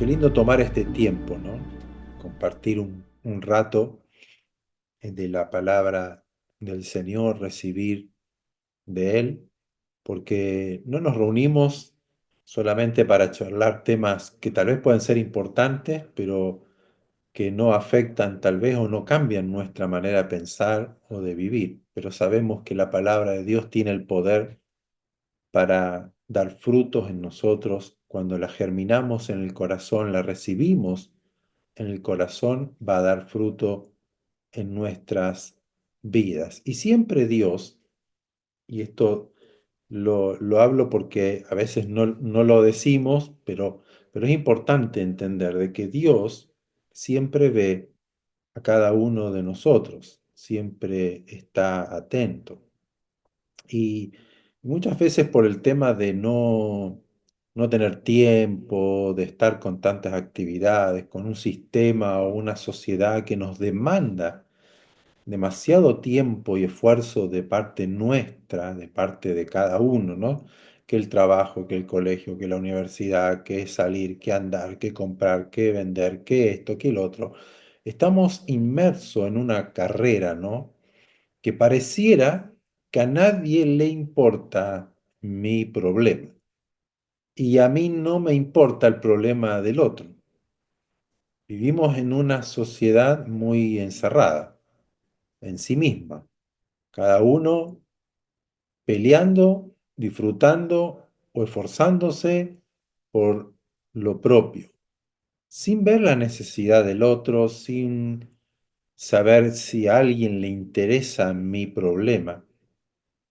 Qué lindo tomar este tiempo, ¿no? Compartir un rato de la palabra del Señor, recibir de Él, porque no nos reunimos solamente para charlar temas que tal vez pueden ser importantes, pero que no afectan tal vez o no cambian nuestra manera de pensar o de vivir. Pero sabemos que la palabra de Dios tiene el poder para dar frutos en nosotros cuando la germinamos en el corazón, la recibimos en el corazón, va a dar fruto en nuestras vidas. Y siempre Dios, y esto lo hablo porque a veces no lo decimos, pero es importante entender de que Dios siempre ve a cada uno de nosotros, siempre está atento. Y muchas veces por el tema de no tener tiempo, de estar con tantas actividades, con un sistema o una sociedad que nos demanda demasiado tiempo y esfuerzo de parte nuestra, de parte de cada uno, ¿no? Que el trabajo, que el colegio, que la universidad, que salir, que andar, que comprar, que vender, que esto, que el otro. Estamos inmersos en una carrera, ¿no? Que pareciera que a nadie le importa mi problema y a mí no me importa el problema del otro. Vivimos en una sociedad muy encerrada en sí misma, cada uno peleando, disfrutando o esforzándose por lo propio, sin ver la necesidad del otro, sin saber si a alguien le interesa mi problema.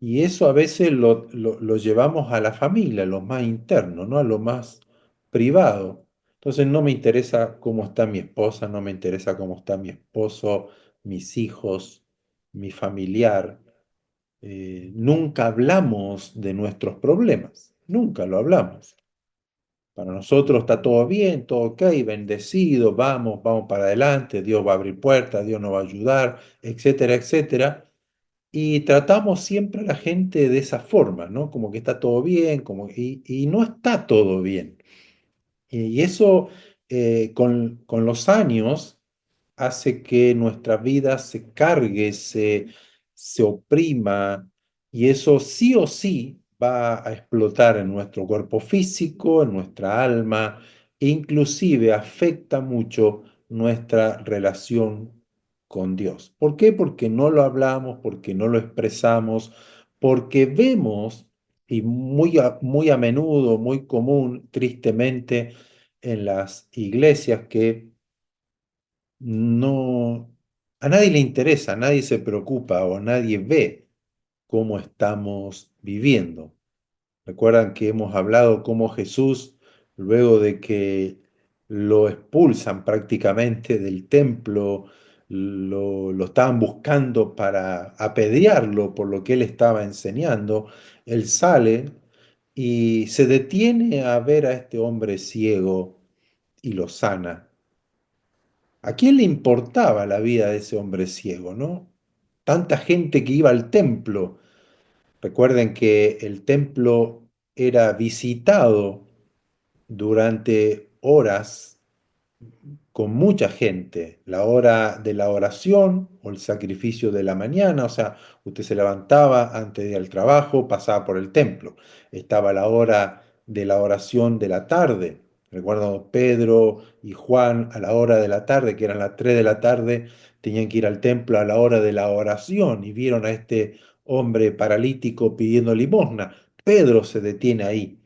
Y eso a veces lo llevamos a la familia, a lo más interno, ¿no? A lo más privado. Entonces no me interesa cómo está mi esposa, no me interesa cómo está mi esposo, mis hijos, mi familiar. Nunca hablamos de nuestros problemas, nunca lo hablamos. Para nosotros está todo bien, todo ok, bendecido, vamos para adelante, Dios va a abrir puertas, Dios nos va a ayudar, etcétera, etcétera. Y tratamos siempre a la gente de esa forma, ¿no? Como que está todo bien, y no está todo bien. Y eso con los años hace que nuestra vida se cargue, se oprima, y eso sí o sí va a explotar en nuestro cuerpo físico, en nuestra alma, e inclusive afecta mucho nuestra relación con Dios. ¿Por qué? Porque no lo hablamos, porque no lo expresamos, porque vemos, y muy a menudo, muy común, tristemente, en las iglesias que no, a nadie le interesa, nadie se preocupa o nadie ve cómo estamos viviendo. Recuerdan que hemos hablado cómo Jesús, luego de que lo expulsan prácticamente del templo, lo estaban buscando para apedrearlo por lo que él estaba enseñando, él sale y se detiene a ver a este hombre ciego y lo sana. ¿A quién le importaba la vida de ese hombre ciego, no? Tanta gente que iba al templo. Recuerden que el templo era visitado durante horas con mucha gente, la hora de la oración o el sacrificio de la mañana, o sea, usted se levantaba antes de ir al trabajo, pasaba por el templo. Estaba la hora de la oración de la tarde. Recuerdo Pedro y Juan a la hora de la tarde, que eran las 3 de la tarde, tenían que ir al templo a la hora de la oración y vieron a este hombre paralítico pidiendo limosna. Pedro se detiene ahí.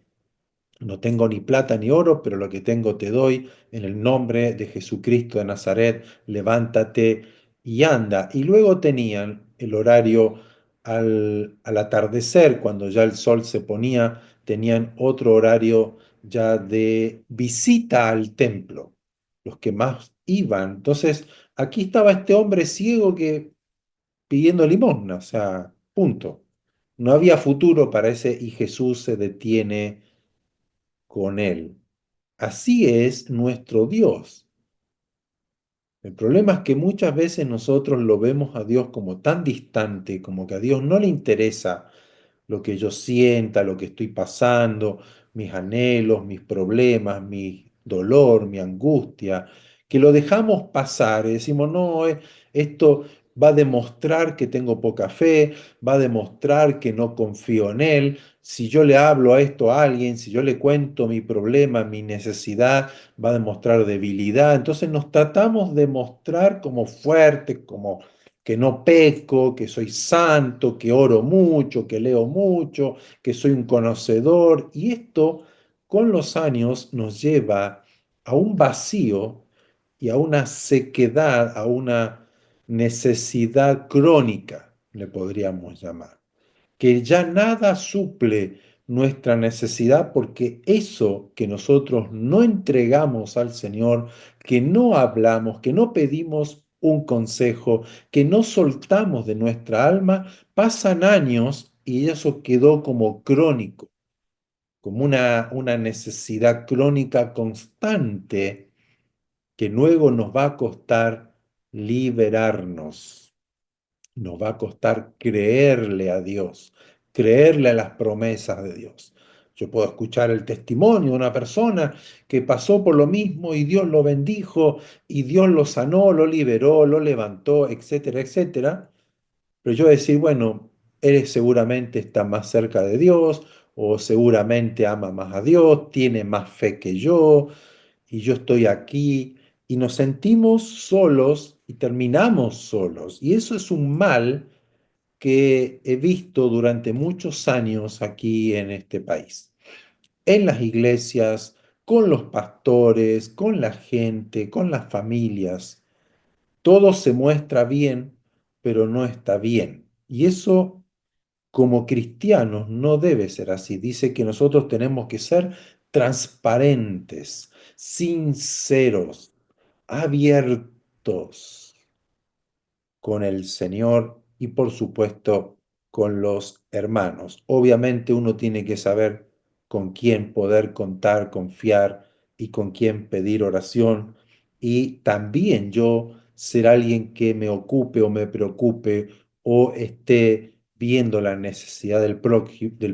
No tengo ni plata ni oro, pero lo que tengo te doy. En el nombre de Jesucristo de Nazaret, levántate y anda. Y luego tenían el horario al atardecer, cuando ya el sol se ponía, tenían otro horario ya de visita al templo, los que más iban. Entonces, aquí estaba este hombre ciego que pidiendo limosna, o sea, punto. No había futuro para ese y Jesús se detiene con Él. Así es nuestro Dios. El problema es que muchas veces nosotros lo vemos a Dios como tan distante, como que a Dios no le interesa lo que yo sienta, lo que estoy pasando, mis anhelos, mis problemas, mis dolor, mi angustia, que lo dejamos pasar y decimos, no, esto va a demostrar que tengo poca fe, va a demostrar que no confío en él. Si yo le hablo a esto a alguien, si yo le cuento mi problema, mi necesidad, va a demostrar debilidad. Entonces nos tratamos de mostrar como fuertes, como que no peco, que soy santo, que oro mucho, que leo mucho, que soy un conocedor. Y esto con los años nos lleva a un vacío y a una sequedad, a una necesidad crónica, le podríamos llamar, que ya nada suple nuestra necesidad porque eso que nosotros no entregamos al Señor, que no hablamos, que no pedimos un consejo, que no soltamos de nuestra alma, pasan años y eso quedó como crónico, como una necesidad crónica constante que luego nos va a costar liberarnos. Nos va a costar creerle a Dios, creerle a las promesas de Dios. Yo puedo escuchar el testimonio de una persona que pasó por lo mismo y Dios lo bendijo y Dios lo sanó, lo liberó, lo levantó, etcétera, etcétera. Pero yo decir, bueno, él seguramente está más cerca de Dios o seguramente ama más a Dios, tiene más fe que yo y yo estoy aquí y nos sentimos solos y terminamos solos. Y eso es un mal que he visto durante muchos años aquí en este país, en las iglesias, con los pastores, con la gente, con las familias. Todo se muestra bien, pero no está bien. Y eso, como cristianos, no debe ser así. Dice que nosotros tenemos que ser transparentes, sinceros, abiertos con el Señor y por supuesto con los hermanos. Obviamente uno tiene que saber con quién poder contar, confiar y con quién pedir oración. Y también yo ser alguien que me ocupe o me preocupe o esté viendo la necesidad del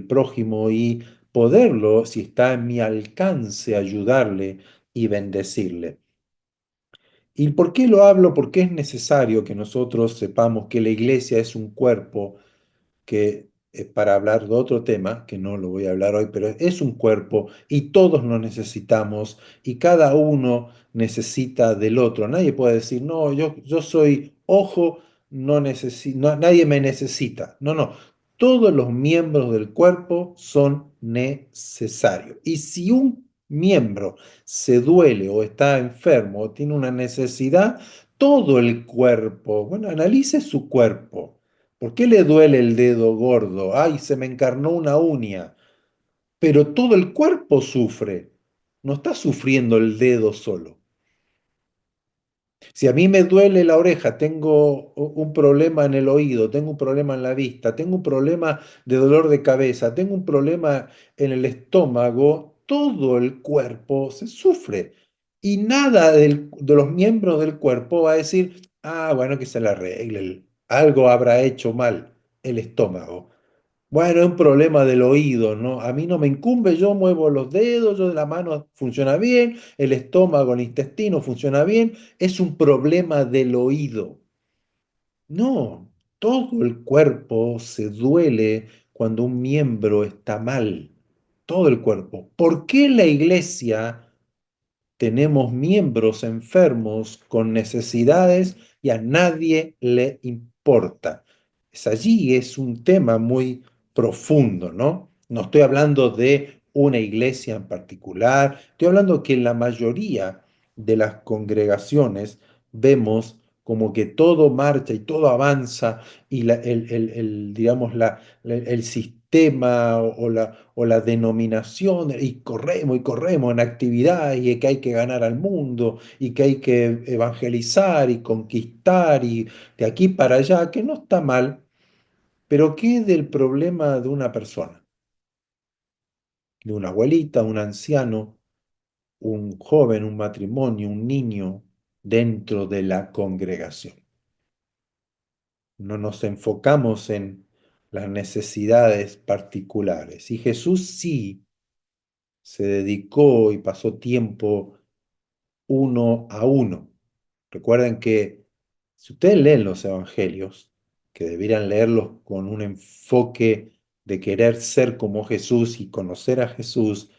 prójimo y poderlo, si está en mi alcance, ayudarle y bendecirle. ¿Y por qué lo hablo? Porque es necesario que nosotros sepamos que la iglesia es un cuerpo que, para hablar de otro tema, que no lo voy a hablar hoy, pero es un cuerpo y todos nos necesitamos y cada uno necesita del otro. Nadie puede decir, no, yo soy ojo, nadie me necesita. No, no. Todos los miembros del cuerpo son necesarios. Y si un miembro se duele o está enfermo o tiene una necesidad, todo el cuerpo, bueno, analice su cuerpo. ¿Por qué le duele el dedo gordo? Ay, se me encarnó una uña. Pero todo el cuerpo sufre. No está sufriendo el dedo solo. Si a mí me duele la oreja, tengo un problema en el oído, tengo un problema en la vista, tengo un problema de dolor de cabeza, tengo un problema en el estómago, todo el cuerpo se sufre. Y nada de los miembros del cuerpo va a decir, ah, bueno, que se le arregle, algo habrá hecho mal el estómago. Bueno, es un problema del oído, ¿no? A mí no me incumbe, yo muevo los dedos, yo de la mano funciona bien, el estómago, el intestino funciona bien, es un problema del oído. No, todo el cuerpo se duele cuando un miembro está mal, todo el cuerpo. ¿Por qué la iglesia tenemos miembros enfermos con necesidades y a nadie le importa? Es allí, es un tema muy profundo, ¿no? No estoy hablando de una iglesia en particular, estoy hablando que en la mayoría de las congregaciones vemos como que todo marcha y todo avanza y digamos, el sistema o la denominación y corremos en actividades y que hay que ganar al mundo y que hay que evangelizar y conquistar y de aquí para allá, que no está mal, pero ¿qué del problema de una persona, de una abuelita, un anciano, un joven, un matrimonio, un niño dentro de la congregación? No nos enfocamos en las necesidades particulares. Y Jesús sí se dedicó y pasó tiempo uno a uno. Recuerden que si ustedes leen los evangelios, que deberían leerlos con un enfoque de querer ser como Jesús y conocer a Jesús,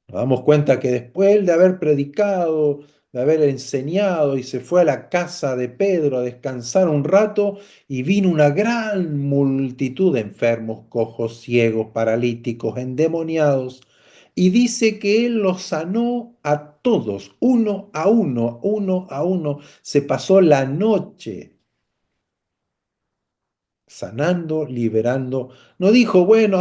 nos damos cuenta que después de haber predicado, de haber enseñado y se fue a la casa de Pedro a descansar un rato y vino una gran multitud de enfermos, cojos, ciegos, paralíticos, endemoniados. Y dice que él los sanó a todos, uno a uno, uno a uno. Se pasó la noche sanando, liberando. No dijo, bueno,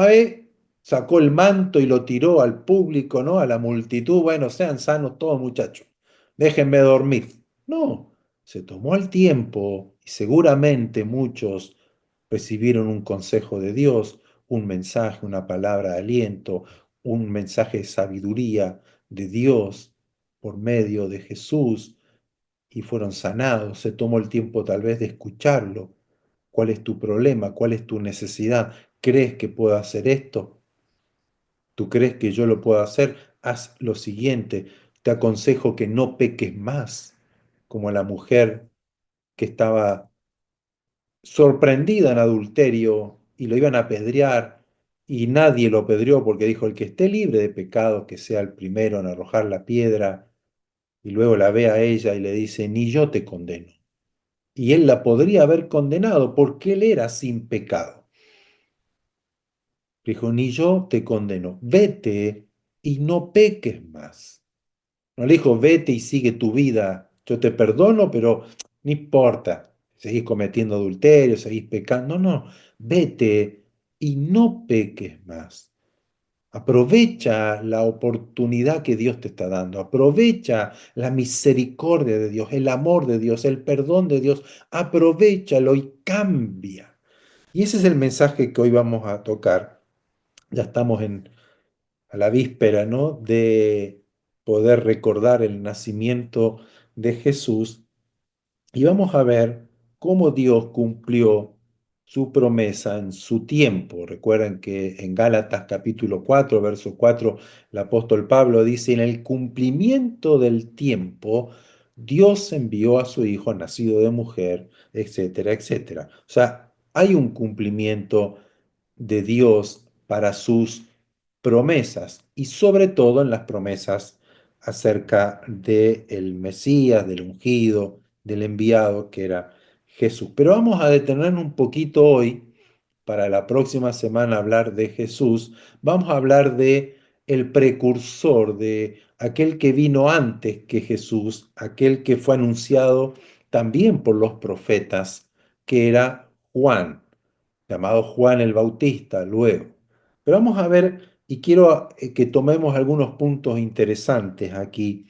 sacó el manto y lo tiró al público, ¿no? A la multitud, bueno, sean sanos todos muchachos, déjenme dormir. No, se tomó el tiempo y seguramente muchos recibieron un consejo de Dios, un mensaje, una palabra de aliento, un mensaje de sabiduría de Dios por medio de Jesús y fueron sanados. Se tomó el tiempo tal vez de escucharlo. ¿Cuál es tu problema? ¿Cuál es tu necesidad? ¿Crees que puedo hacer esto? ¿Tú crees que yo lo puedo hacer? Haz lo siguiente. Te aconsejo que no peques más, como la mujer que estaba sorprendida en adulterio y lo iban a apedrear y nadie lo apedreó porque dijo, el que esté libre de pecado, que sea el primero en arrojar la piedra, y luego la ve a ella y le dice, ni yo te condeno. Y él la podría haber condenado porque él era sin pecado. Le dijo, ni yo te condeno, vete y no peques más. No le dijo, vete y sigue tu vida, yo te perdono, pero no importa, seguís cometiendo adulterio, seguís pecando. No, no, vete y no peques más. Aprovecha la oportunidad que Dios te está dando. Aprovecha la misericordia de Dios, el amor de Dios, el perdón de Dios. Aprovéchalo y cambia. Y ese es el mensaje que hoy vamos a tocar. Ya estamos a la víspera, ¿no? De poder recordar el nacimiento de Jesús y vamos a ver cómo Dios cumplió su promesa en su tiempo. Recuerden que en Gálatas capítulo 4, verso 4, el apóstol Pablo dice, en el cumplimiento del tiempo, Dios envió a su Hijo nacido de mujer, etcétera, etcétera. O sea, hay un cumplimiento de Dios para sus promesas y sobre todo en las promesas acerca del Mesías, del ungido, del enviado que era Jesús. Pero vamos a detenernos un poquito hoy para la próxima semana hablar de Jesús. Vamos a hablar de el precursor, de aquel que vino antes que Jesús, aquel que fue anunciado también por los profetas, que era Juan, llamado Juan el Bautista luego. Pero vamos a ver, y quiero que tomemos algunos puntos interesantes aquí,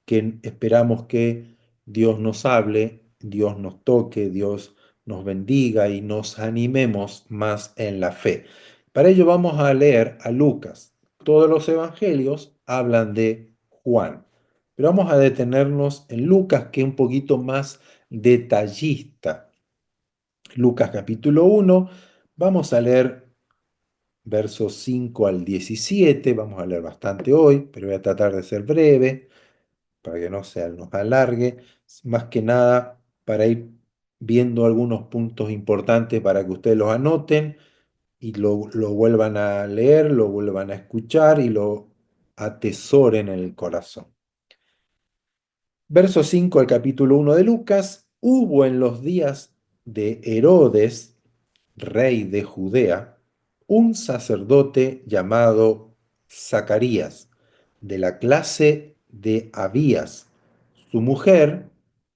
que esperamos que Dios nos hable, Dios nos toque, Dios nos bendiga y nos animemos más en la fe. Para ello vamos a leer a Lucas. Todos los evangelios hablan de Juan, pero vamos a detenernos en Lucas, que es un poquito más detallista. Lucas capítulo 1, vamos a leer versos 5 al 17, vamos a leer bastante hoy, pero voy a tratar de ser breve para que no se nos alargue, más que nada para ir viendo algunos puntos importantes para que ustedes los anoten y lo vuelvan a leer, lo vuelvan a escuchar y lo atesoren en el corazón. Verso 5 al capítulo 1 de Lucas, hubo en los días de Herodes, rey de Judea, un sacerdote llamado Zacarías, de la clase de Abías. Su mujer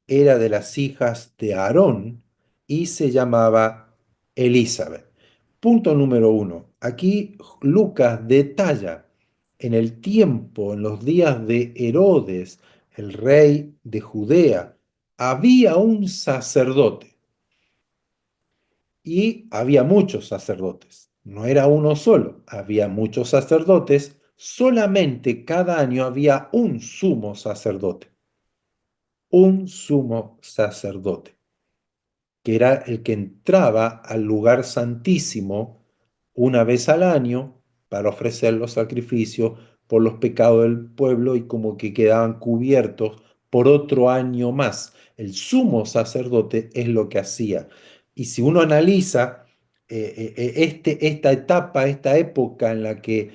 era de las hijas de Aarón y se llamaba Elizabeth. Punto número uno. Aquí Lucas detalla en el tiempo, en los días de Herodes, el rey de Judea, había un sacerdote y había muchos sacerdotes. No era uno solo, había muchos sacerdotes, solamente cada año había un sumo sacerdote, que era el que entraba al lugar santísimo una vez al año para ofrecer los sacrificios por los pecados del pueblo y como que quedaban cubiertos por otro año más. El sumo sacerdote es lo que hacía. Y si uno analiza esta etapa, esta época en la que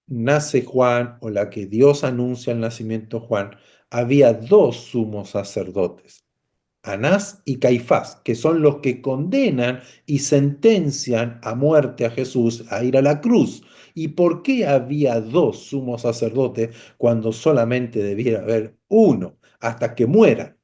nace Juan o la que Dios anuncia el nacimiento de Juan, había dos sumos sacerdotes, Anás y Caifás, que son los que condenan y sentencian a muerte a Jesús a ir a la cruz. ¿Y por qué había dos sumos sacerdotes cuando solamente debiera haber uno hasta que muera?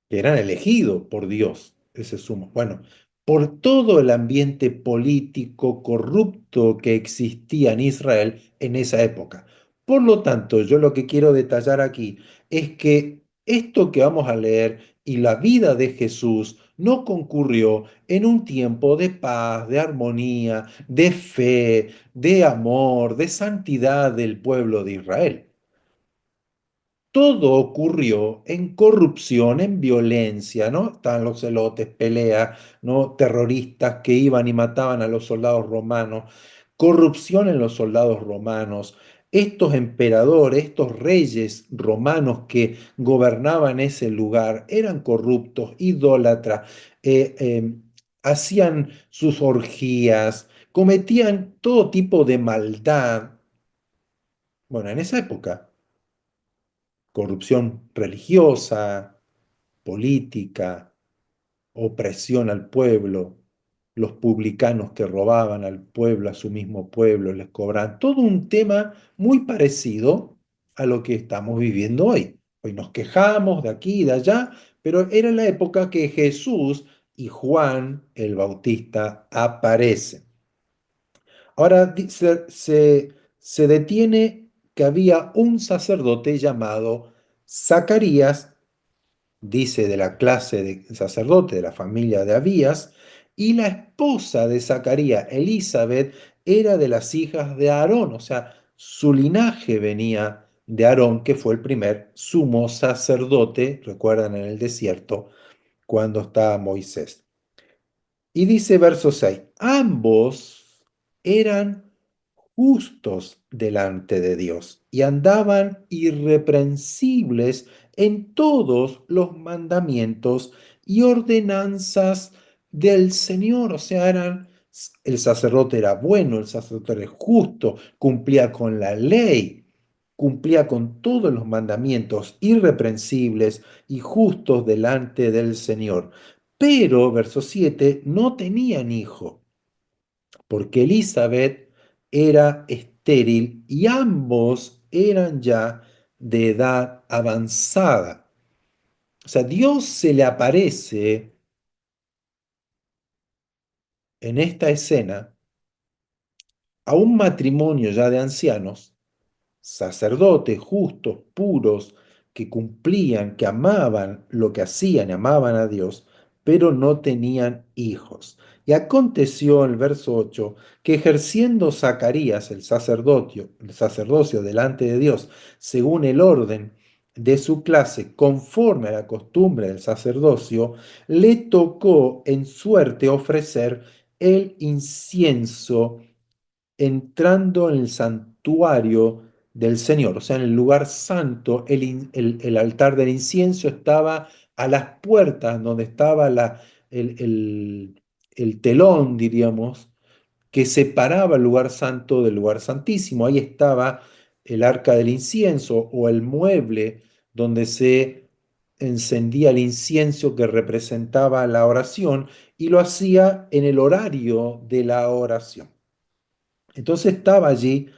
Que eran elegidos por Dios, ese sumo. Bueno, por todo el ambiente político corrupto que existía en Israel en esa época. Por lo tanto, yo lo que quiero detallar aquí es que esto que vamos a leer y la vida de Jesús no concurrió en un tiempo de paz, de armonía, de fe, de amor, de santidad del pueblo de Israel. Todo ocurrió en corrupción, en violencia, ¿no? Estaban los celotes, peleas, ¿no? Terroristas que iban y mataban a los soldados romanos, corrupción en los soldados romanos. Estos emperadores, estos reyes romanos que gobernaban ese lugar, eran corruptos, idólatras, hacían sus orgías, cometían todo tipo de maldad. Bueno, en esa época corrupción religiosa, política, opresión al pueblo, los publicanos que robaban al pueblo, a su mismo pueblo, les cobraban. Todo un tema muy parecido a lo que estamos viviendo hoy. Hoy nos quejamos de aquí y de allá, pero era la época que Jesús y Juan el Bautista aparecen. Ahora se detiene que había un sacerdote llamado Zacarías, dice de la clase de sacerdote de la familia de Abías, y la esposa de Zacarías, Elizabeth, era de las hijas de Aarón, o sea, su linaje venía de Aarón, que fue el primer sumo sacerdote, recuerdan en el desierto, cuando estaba Moisés. Y dice verso 6, ambos eran justos delante de Dios y andaban irreprensibles en todos los mandamientos y ordenanzas del Señor. O sea, el sacerdote era bueno, el sacerdote era justo, cumplía con la ley, cumplía con todos los mandamientos irreprensibles y justos delante del Señor. Pero, verso 7, no tenían hijo porque Elizabeth era estéril y ambos eran ya de edad avanzada. O sea, Dios se le aparece en esta escena a un matrimonio ya de ancianos, sacerdotes justos, puros, que cumplían, que amaban lo que hacían, amaban a Dios, pero no tenían hijos. Y aconteció en el verso 8 que ejerciendo Zacarías el sacerdocio delante de Dios, según el orden de su clase, conforme a la costumbre del sacerdocio, le tocó en suerte ofrecer el incienso entrando en el santuario del Señor, o sea, en el lugar santo, el altar del incienso estaba a las puertas, donde estaba el, el- el telón, diríamos, que separaba el lugar santo del lugar santísimo. Ahí estaba el arca del incienso o el mueble donde se encendía el incienso que representaba la oración y lo hacía en el horario de la oración. Entonces estaba allí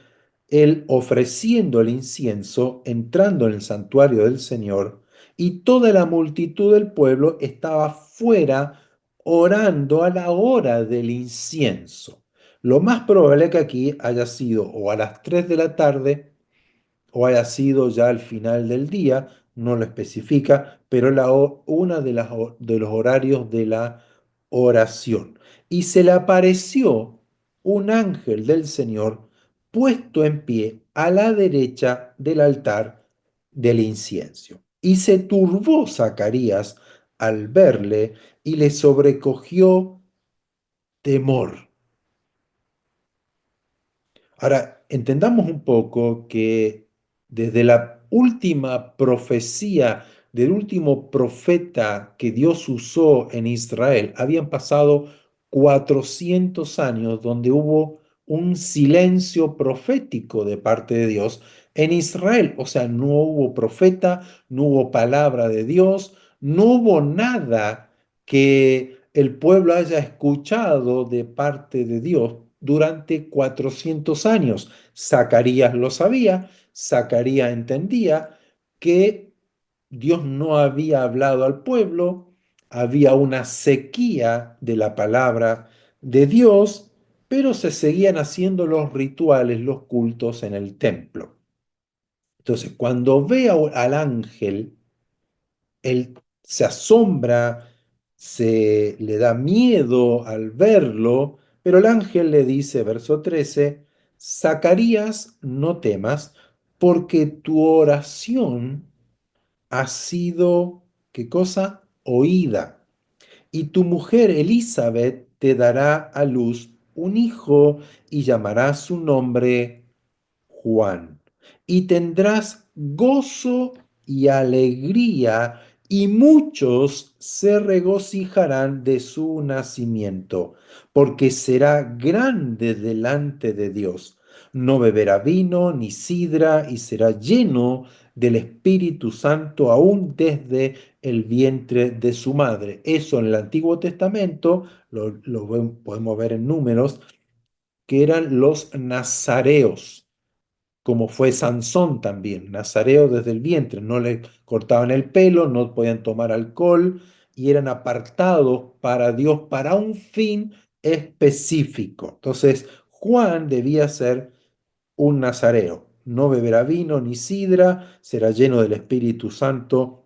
él ofreciendo el incienso, entrando en el santuario del Señor, y toda la multitud del pueblo estaba fuera orando a la hora del incienso. Lo más probable que aquí haya sido o a las 3 de la tarde o haya sido ya al final del día, no lo especifica, pero una de los horarios de la oración. Y se le apareció un ángel del Señor puesto en pie a la derecha del altar del incienso. Y se turbó Zacarías al verle y le sobrecogió temor. Ahora, entendamos un poco que desde la última profecía del último profeta que Dios usó en Israel, habían pasado 400 años donde hubo un silencio profético de parte de Dios en Israel. O sea, no hubo profeta, no hubo palabra de Dios, no hubo nada que el pueblo haya escuchado de parte de Dios durante 400 años. Zacarías lo sabía, Zacarías entendía que Dios no había hablado al pueblo, había una sequía de la palabra de Dios, pero se seguían haciendo los rituales, los cultos en el templo. Entonces, cuando ve al ángel, él se asombra, se le da miedo al verlo, pero el ángel le dice, verso 13, Zacarías, no temas, porque tu oración ha sido, ¿qué cosa? Oída. Y tu mujer Elizabeth te dará a luz un hijo y llamará su nombre Juan. Y tendrás gozo y alegría, y muchos se regocijarán de su nacimiento, porque será grande delante de Dios. No beberá vino ni sidra, y será lleno del Espíritu Santo aún desde el vientre de su madre. Eso en el Antiguo Testamento podemos ver en Números, que eran los nazareos, como fue Sansón también, nazareo desde el vientre, no le cortaban el pelo, no podían tomar alcohol y eran apartados para Dios para un fin específico. Entonces, Juan debía ser un nazareo, no beberá vino ni sidra, será lleno del Espíritu Santo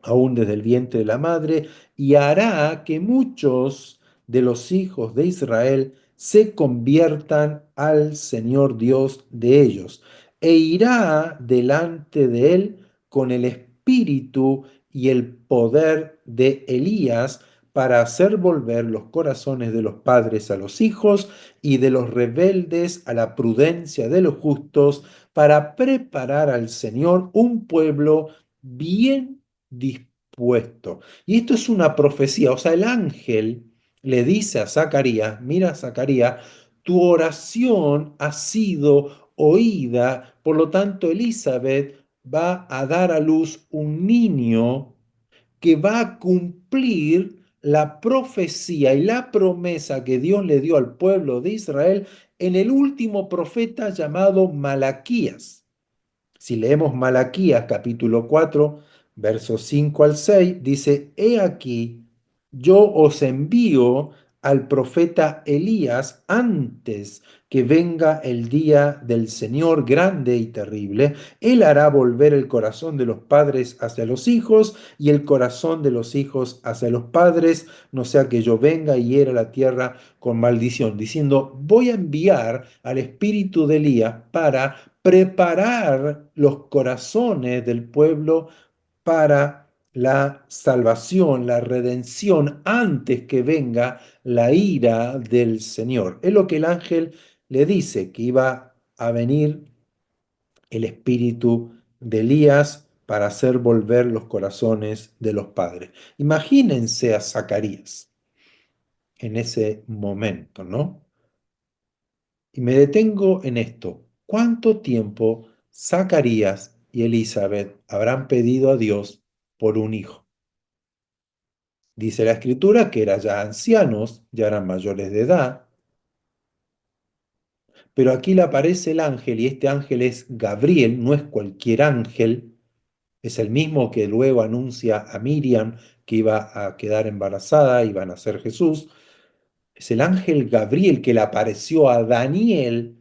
aún desde el vientre de la madre, y hará que muchos de los hijos de Israel se conviertan al Señor Dios de ellos, e irá delante de él con el espíritu y el poder de Elías para hacer volver los corazones de los padres a los hijos y de los rebeldes a la prudencia de los justos, para preparar al Señor un pueblo bien dispuesto. Y esto es una profecía, o sea, el ángel le dice a Zacarías, mira Zacarías, tu oración ha sido oída, por lo tanto Elizabeth va a dar a luz un niño que va a cumplir la profecía y la promesa que Dios le dio al pueblo de Israel en el último profeta llamado Malaquías. Si leemos Malaquías capítulo 4, versos 5 al 6, dice, He aquí, yo os envío al profeta Elías antes que venga el día del Señor grande y terrible. Él hará volver el corazón de los padres hacia los hijos y el corazón de los hijos hacia los padres, no sea que yo venga y hiera la tierra con maldición, diciendo, voy a enviar al espíritu de Elías para preparar los corazones del pueblo para la salvación, la redención, antes que venga la ira del Señor. Es lo que el ángel le dice, que iba a venir el espíritu de Elías para hacer volver los corazones de los padres. Imagínense a Zacarías en ese momento, ¿no? Y me detengo en esto. ¿Cuánto tiempo Zacarías y Elizabeth habrán pedido a Dios por un hijo? Dice la escritura que eran ya ancianos, ya eran mayores de edad, pero aquí le aparece el ángel y este ángel es Gabriel, no es cualquier ángel, es el mismo que luego anuncia a Miriam que iba a quedar embarazada, iba a nacer Jesús. Es el ángel Gabriel que le apareció a Daniel,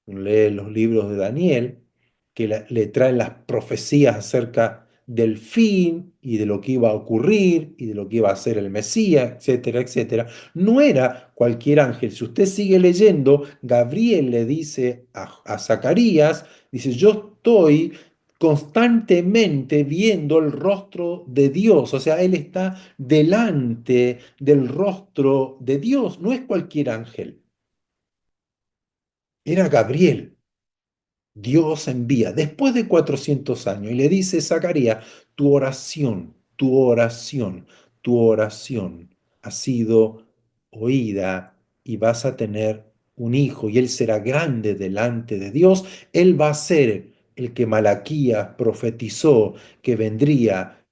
lee los libros de Daniel, que le traen las profecías acerca del fin y de lo que iba a ocurrir y de lo que iba a hacer el Mesías, etcétera, etcétera. No era cualquier ángel. Si usted sigue leyendo, Gabriel le dice a Zacarías, dice, yo estoy constantemente viendo el rostro de Dios, o sea, él está delante del rostro de Dios, no es cualquier ángel, era Gabriel. Dios envía después de 400 años y le dice, Zacarías, tu oración, tu oración, tu oración ha sido oída y vas a tener un hijo y él será grande delante de Dios. Él va a ser el que Malaquías profetizó que vendría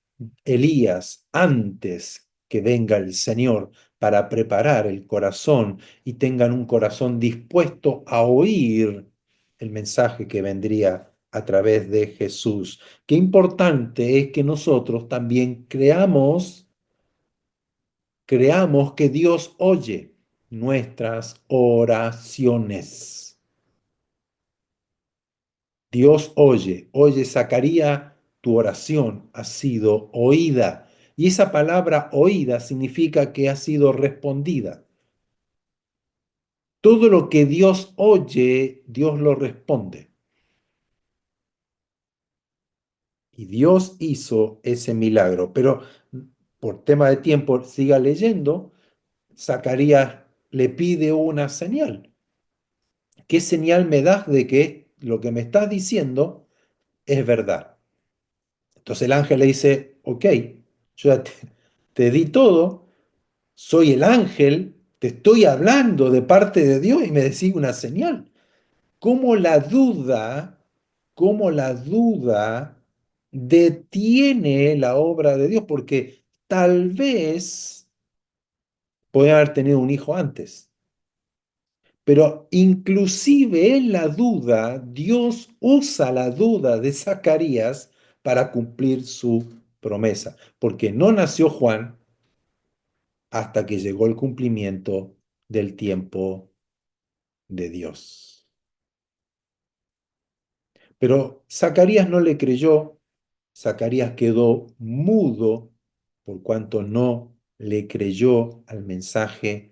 Elías antes que venga el Señor para preparar el corazón y tengan un corazón dispuesto a oír el mensaje que vendría a través de Jesús. Qué importante es que nosotros también creamos que Dios oye nuestras oraciones. Dios oye, Zacarías, tu oración ha sido oída. Y esa palabra oída significa que ha sido respondida. Todo lo que Dios oye, Dios lo responde. Y Dios hizo ese milagro. Pero por tema de tiempo, siga leyendo, Zacarías le pide una señal. ¿Qué señal me das de que lo que me estás diciendo es verdad? Entonces el ángel le dice, ok, yo ya te di todo, soy el ángel, te estoy hablando de parte de Dios y me decís una señal. ¿Cómo la duda, cómo la duda detiene la obra de Dios? Porque tal vez podía haber tenido un hijo antes. Pero inclusive en la duda, Dios usa la duda de Zacarías para cumplir su promesa, porque no nació Juan hasta que llegó el cumplimiento del tiempo de Dios. Pero Zacarías no le creyó, Zacarías quedó mudo por cuanto no le creyó al mensaje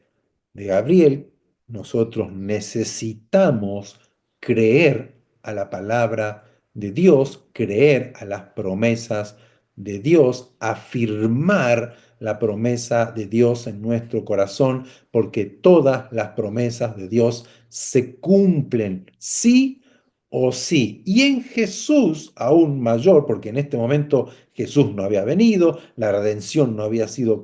de Gabriel. Nosotros necesitamos creer a la palabra de Dios, creer a las promesas de Dios, afirmar la promesa de Dios en nuestro corazón, porque todas las promesas de Dios se cumplen, sí o sí. Y en Jesús aún mayor, porque en este momento Jesús no había venido, la redención no había sido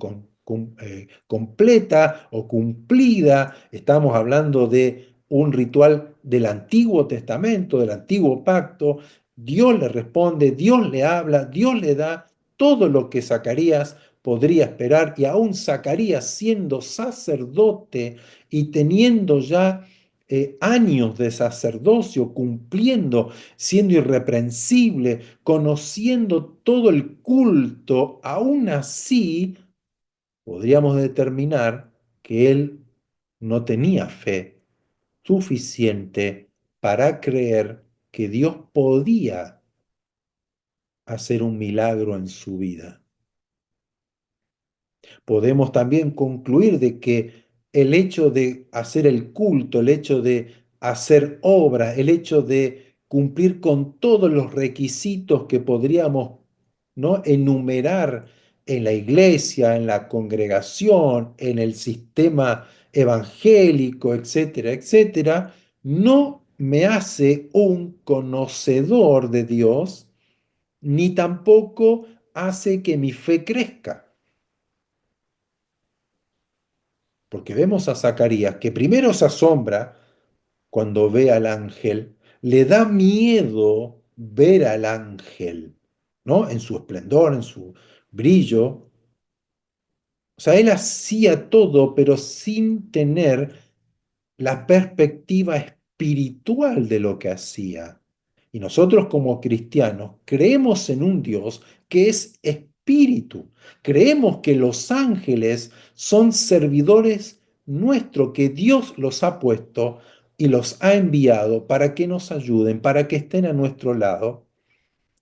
completa o cumplida. Estamos hablando de un ritual del Antiguo Testamento, del Antiguo Pacto. Dios le responde, Dios le habla, Dios le da todo lo que Zacarías podría esperar, y aún Zacarías siendo sacerdote y teniendo ya años de sacerdocio, cumpliendo, siendo irreprensible, conociendo todo el culto, aún así podríamos determinar que él no tenía fe suficiente para creer que Dios podía hacer un milagro en su vida. Podemos también concluir de que el hecho de hacer el culto, el hecho de hacer obra, el hecho de cumplir con todos los requisitos que podríamos, ¿no?, enumerar en la iglesia, en la congregación, en el sistema evangélico, etcétera, etcétera, no me hace un conocedor de Dios, ni tampoco hace que mi fe crezca. Porque vemos a Zacarías que primero se asombra cuando ve al ángel, le da miedo ver al ángel, ¿no? En su esplendor, en su brillo. O sea, él hacía todo, pero sin tener la perspectiva espiritual de lo que hacía. Y nosotros como cristianos creemos en un Dios que es espíritu. Creemos que los ángeles son servidores nuestros, que Dios los ha puesto y los ha enviado para que nos ayuden, para que estén a nuestro lado.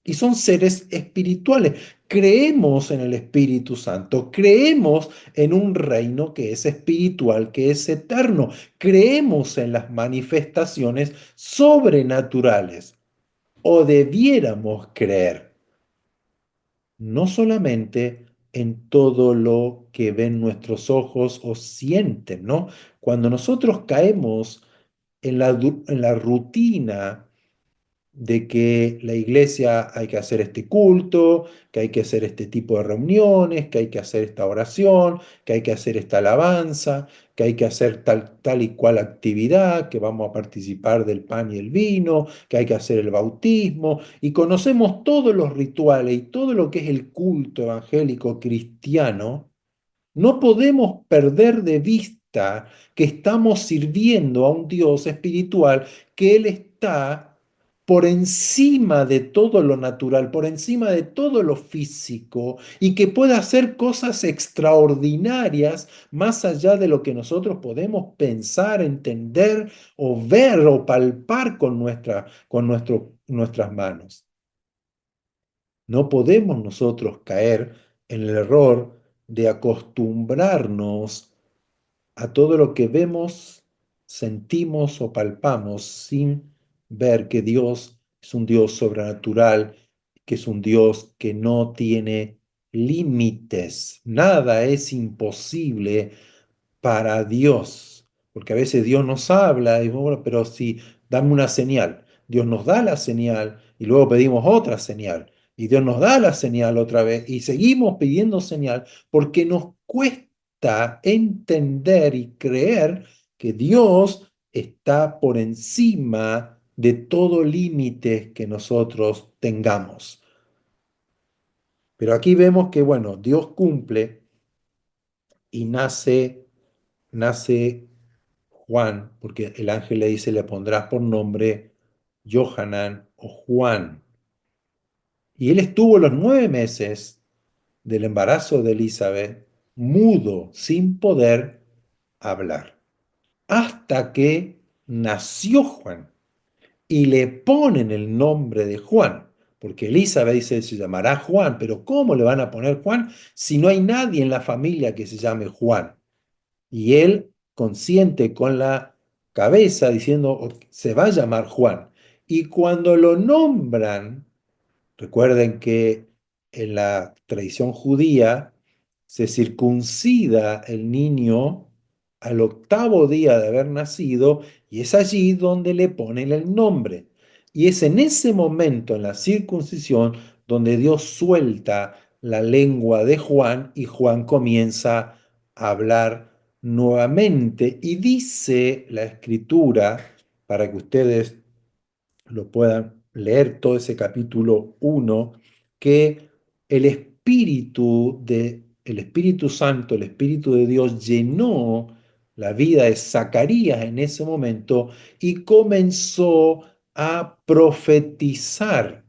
Y son seres espirituales. Creemos en el Espíritu Santo, creemos en un reino que es espiritual, que es eterno, creemos en las manifestaciones sobrenaturales, o debiéramos creer, no solamente en todo lo que ven nuestros ojos o sienten, ¿no? Cuando nosotros caemos en la rutina, de que la iglesia hay que hacer este culto, que hay que hacer este tipo de reuniones, que hay que hacer esta oración, que hay que hacer esta alabanza, que hay que hacer tal y cual actividad, que vamos a participar del pan y el vino, que hay que hacer el bautismo, y conocemos todos los rituales y todo lo que es el culto evangélico cristiano. No podemos perder de vista que estamos sirviendo a un Dios espiritual, que Él está por encima de todo lo natural, por encima de todo lo físico, y que puede hacer cosas extraordinarias más allá de lo que nosotros podemos pensar, entender o ver o palpar con nuestras manos. No podemos nosotros caer en el error de acostumbrarnos a todo lo que vemos, sentimos o palpamos sin ver que Dios es un Dios sobrenatural, que es un Dios que no tiene límites. Nada es imposible para Dios, porque a veces Dios nos habla y bueno, pero si dame una señal, Dios nos da la señal y luego pedimos otra señal y Dios nos da la señal otra vez y seguimos pidiendo señal porque nos cuesta entender y creer que Dios está por encima de todo límite que nosotros tengamos. Pero aquí vemos que, bueno, Dios cumple y nace Juan, porque el ángel le dice, le pondrás por nombre Johanan o Juan. Y él estuvo los 9 meses del embarazo de Elizabeth mudo, sin poder hablar, hasta que nació Juan y le ponen el nombre de Juan. Porque Elizabeth dice, se llamará Juan, pero ¿cómo le van a poner Juan si no hay nadie en la familia que se llame Juan? Y él consciente con la cabeza diciendo, se va a llamar Juan. Y cuando lo nombran, recuerden que en la tradición judía se circuncida el niño al octavo día de haber nacido y es allí donde le ponen el nombre. Y es en ese momento, en la circuncisión, donde Dios suelta la lengua de Juan y Juan comienza a hablar nuevamente. Y dice la escritura, para que ustedes lo puedan leer todo ese capítulo 1, que el Espíritu Santo, el Espíritu de Dios llenó la vida de Zacarías en ese momento y comenzó a profetizar.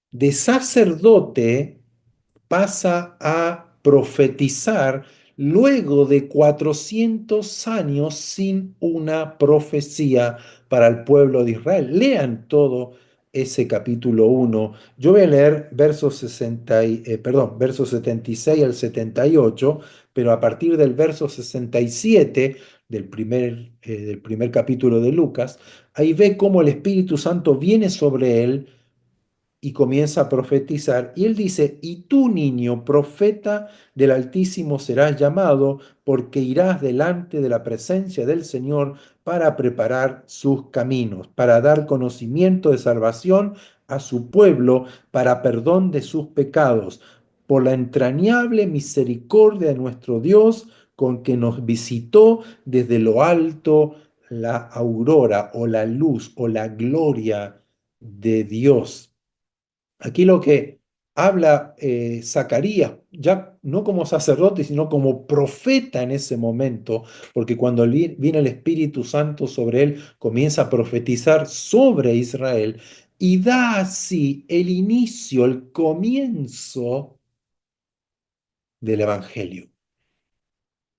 De sacerdote pasa a profetizar luego de 400 años sin una profecía para el pueblo de Israel. Lean todo ese capítulo 1. Yo voy a leer versos 76 al 78, pero a partir del verso 67 del primer capítulo de Lucas, ahí ve cómo el Espíritu Santo viene sobre él y comienza a profetizar. Y él dice, y tú, niño, profeta del Altísimo serás llamado, porque irás delante de la presencia del Señor para preparar sus caminos, para dar conocimiento de salvación a su pueblo, para perdón de sus pecados, por la entrañable misericordia de nuestro Dios, con que nos visitó desde lo alto la aurora o la luz o la gloria de Dios. Aquí lo que habla Zacarías, ya no como sacerdote, sino como profeta en ese momento, porque cuando viene el Espíritu Santo sobre él, comienza a profetizar sobre Israel y da así el inicio, el comienzo del Evangelio,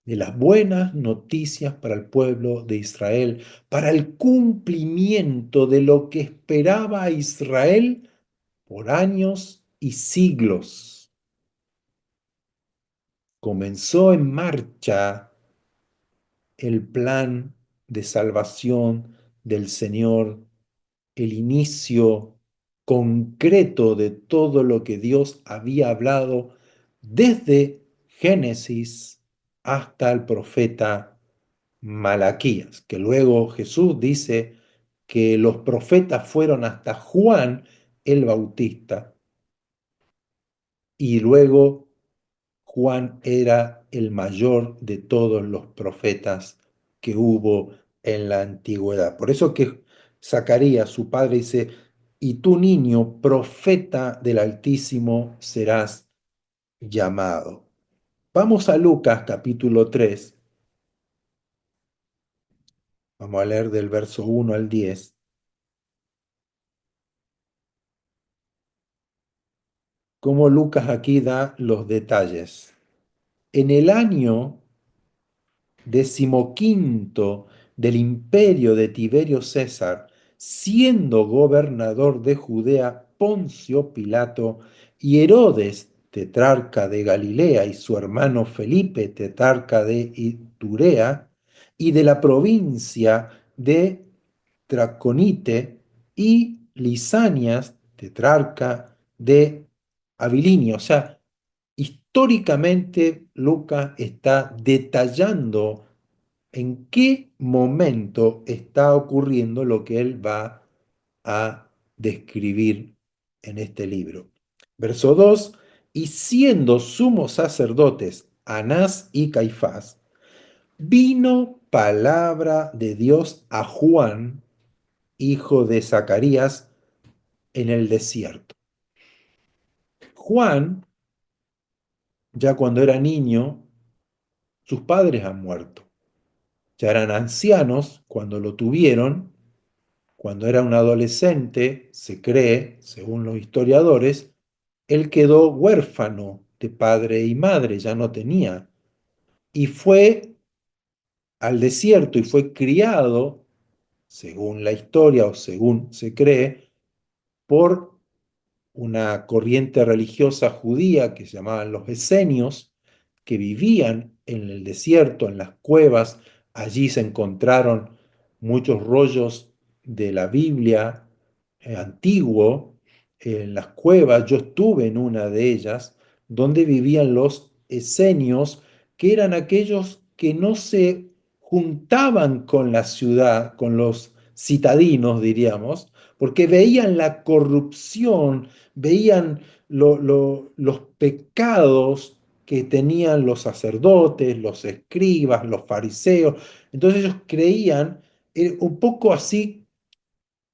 de las buenas noticias para el pueblo de Israel, para el cumplimiento de lo que esperaba Israel por años y siglos. Comenzó en marcha el plan de salvación del Señor, el inicio concreto de todo lo que Dios había hablado desde Génesis hasta el profeta Malaquías, que luego Jesús dice que los profetas fueron hasta Juan el Bautista y luego Juan era el mayor de todos los profetas que hubo en la antigüedad. Por eso que Zacarías, su padre, dice, y tú niño, profeta del Altísimo serás llamado. Vamos a Lucas capítulo 3. Vamos a leer del verso 1 al 10. Cómo Lucas aquí da los detalles. En el año decimoquinto del imperio de Tiberio César, siendo gobernador de Judea Poncio Pilato y Herodes, tetrarca de Galilea, y su hermano Felipe, tetrarca de Iturea, y de la provincia de Traconite, y Lisanias, tetrarca de Abilinia. O sea, históricamente Lucas está detallando en qué momento está ocurriendo lo que él va a describir en este libro. Verso 2, y siendo sumos sacerdotes Anás y Caifás, vino palabra de Dios a Juan, hijo de Zacarías, en el desierto. Juan, ya cuando era niño, sus padres han muerto. Ya eran ancianos cuando lo tuvieron. Cuando era un adolescente, se cree, según los historiadores, él quedó huérfano de padre y madre, ya no tenía. Y fue al desierto y fue criado, según la historia o según se cree, por una corriente religiosa judía que se llamaban los esenios, que vivían en el desierto, en las cuevas. Allí se encontraron muchos rollos de la Biblia antiguo en las cuevas. Yo estuve en una de ellas, donde vivían los esenios, que eran aquellos que no se juntaban con la ciudad, con los citadinos, diríamos, porque veían la corrupción, veían los pecados que tenían los sacerdotes, los escribas, los fariseos. Entonces ellos creían, un poco así,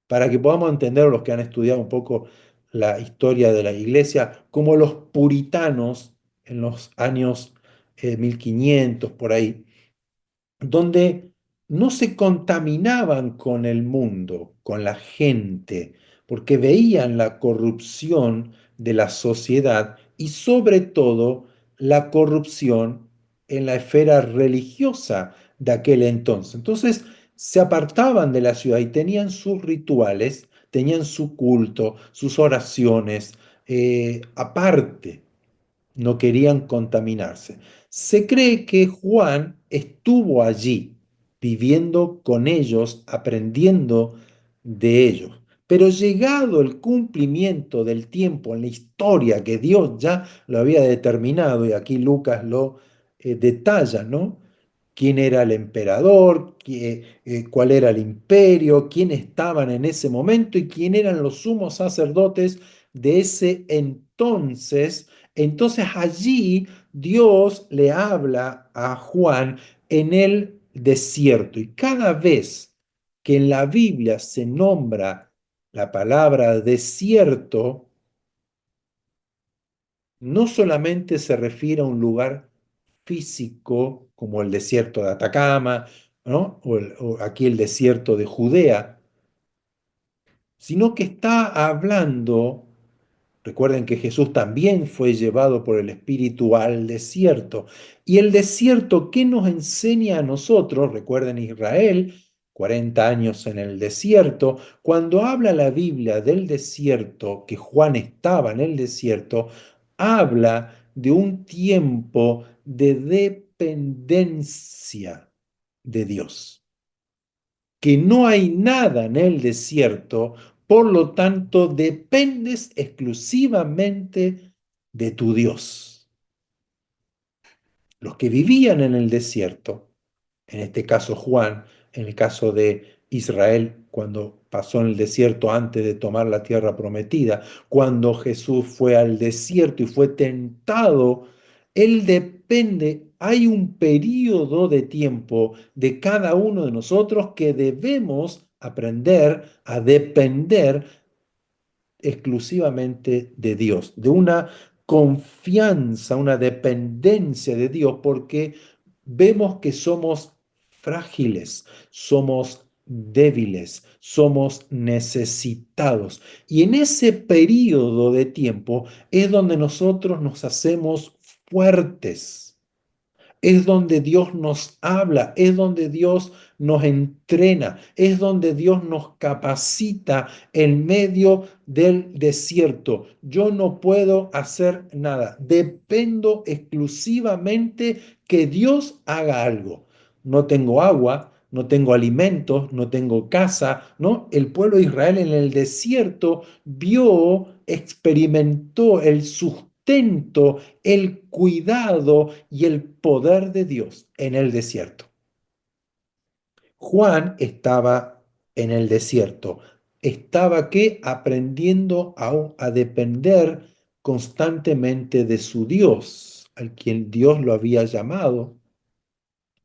para que podamos entender los que han estudiado un poco la historia de la iglesia, como los puritanos en los años 1500 por ahí, donde no se contaminaban con el mundo, con la gente, porque veían la corrupción de la sociedad y sobre todo la corrupción en la esfera religiosa de aquel entonces. Entonces se apartaban de la ciudad y tenían sus rituales, tenían su culto, sus oraciones, aparte, no querían contaminarse. Se cree que Juan estuvo allí, viviendo con ellos, aprendiendo de ellos. Pero llegado el cumplimiento del tiempo en la historia que Dios ya lo había determinado, y aquí Lucas lo detalla, ¿no? Quién era el emperador, cuál era el imperio, quién estaban en ese momento y quién eran los sumos sacerdotes de ese entonces. Entonces allí Dios le habla a Juan en el desierto, y cada vez que en la Biblia se nombra la palabra desierto, no solamente se refiere a un lugar físico como el desierto de Atacama, ¿no? O aquí el desierto de Judea, sino que está hablando. Recuerden que Jesús también fue llevado por el Espíritu al desierto. Y el desierto, ¿qué nos enseña a nosotros? Recuerden Israel, 40 años en el desierto. Cuando habla la Biblia del desierto, que Juan estaba en el desierto, habla de un tiempo de dependencia de Dios, que no hay nada en el desierto, por lo tanto dependes exclusivamente de tu Dios. Los que vivían en el desierto, en este caso Juan, en el caso de Israel cuando pasó en el desierto antes de tomar la tierra prometida, cuando Jesús fue al desierto y fue tentado, Él depende, hay un periodo de tiempo de cada uno de nosotros que debemos aprender a depender exclusivamente de Dios, de una confianza, una dependencia de Dios, porque vemos que somos frágiles, somos débiles, somos necesitados. Y en ese periodo de tiempo es donde nosotros nos hacemos fuertes, es donde Dios nos habla, es donde Dios nos entrena, es donde Dios nos capacita en medio del desierto. Yo no puedo hacer nada, dependo exclusivamente que Dios haga algo. No tengo agua, no tengo alimentos, no tengo casa, ¿no? El pueblo de Israel en el desierto vio, experimentó el sustento, el cuidado y el poder de Dios en el desierto. Juan estaba en el desierto. Estaba que aprendiendo a depender constantemente de su Dios, al quien Dios lo había llamado.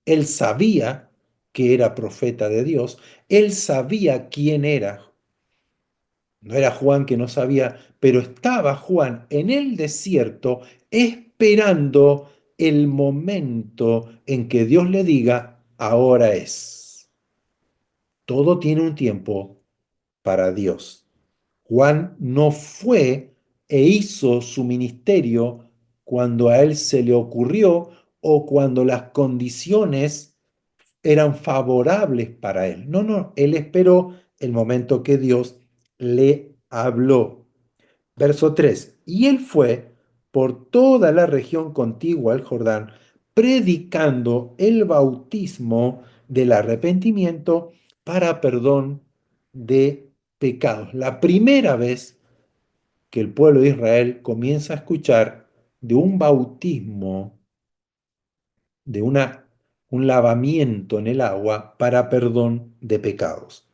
Él sabía que era profeta de Dios. Él sabía quién era. No era Juan que no sabía, pero estaba Juan en el desierto esperando el momento en que Dios le diga, ahora es. Todo tiene un tiempo para Dios. Juan no fue e hizo su ministerio cuando a él se le ocurrió o cuando las condiciones eran favorables para él. No, no, él esperó el momento que Dios le habló. Verso 3. Y él fue por toda la región contigua al Jordán, predicando el bautismo del arrepentimiento para perdón de pecados. La primera vez que el pueblo de Israel comienza a escuchar de un bautismo, de un lavamiento en el agua para perdón de pecados.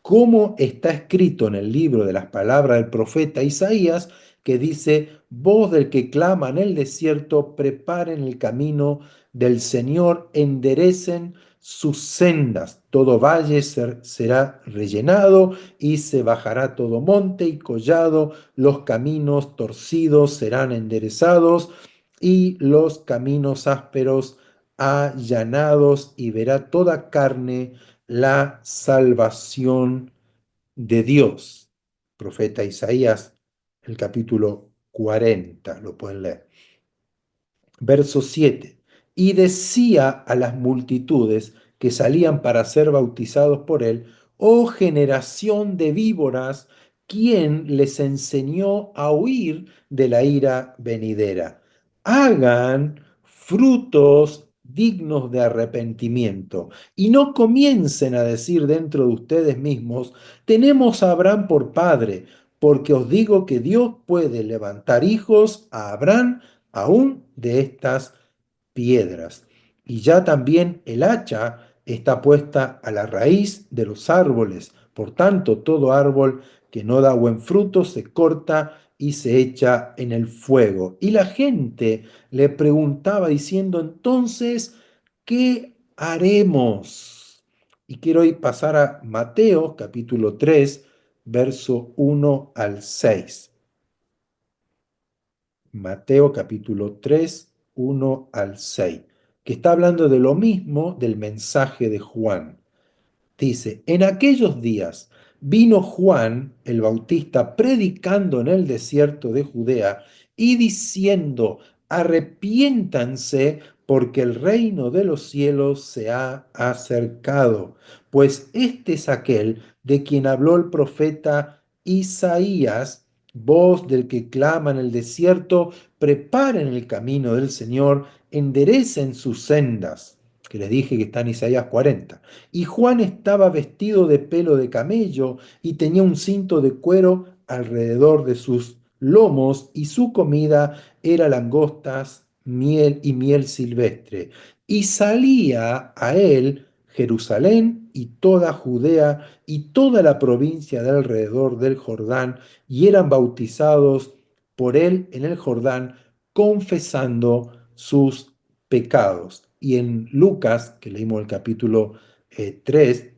Como está escrito en el libro de las palabras del profeta Isaías, que dice, voz del que clama en el desierto, preparen el camino del Señor, enderecen sus sendas, todo valle será rellenado y se bajará todo monte y collado, los caminos torcidos serán enderezados y los caminos ásperos allanados, y verá toda carne la salvación de Dios. Profeta Isaías, el capítulo 40, lo pueden leer. Verso 7. Y decía a las multitudes que salían para ser bautizados por él, oh generación de víboras, ¿quién les enseñó a huir de la ira venidera? Hagan frutos dignos de arrepentimiento y no comiencen a decir dentro de ustedes mismos, tenemos a Abraham por padre, porque os digo que Dios puede levantar hijos a Abraham aún de estas piedras. Y ya también el hacha está puesta a la raíz de los árboles. Por tanto, todo árbol que no da buen fruto se corta y se echa en el fuego. Y la gente le preguntaba diciendo, entonces, ¿qué haremos? Y quiero ir pasar a Mateo capítulo 3, verso 1 al 6. Mateo capítulo 3, 1 al 6, que está hablando de lo mismo del mensaje de Juan. Dice, en aquellos días vino Juan el Bautista predicando en el desierto de Judea y diciendo, arrepiéntanse porque el reino de los cielos se ha acercado, pues este es aquel de quien habló el profeta Isaías, voz del que clama en el desierto, preparen el camino del Señor, enderecen sus sendas, que les dije que está en Isaías 40. Y Juan estaba vestido de pelo de camello y tenía un cinto de cuero alrededor de sus lomos, y su comida era langostas, miel y miel silvestre. Y salía a él Jerusalén y toda Judea y toda la provincia de alrededor del Jordán, y eran bautizados por él en el Jordán, confesando sus pecados. Y en Lucas, que leímos el capítulo 3,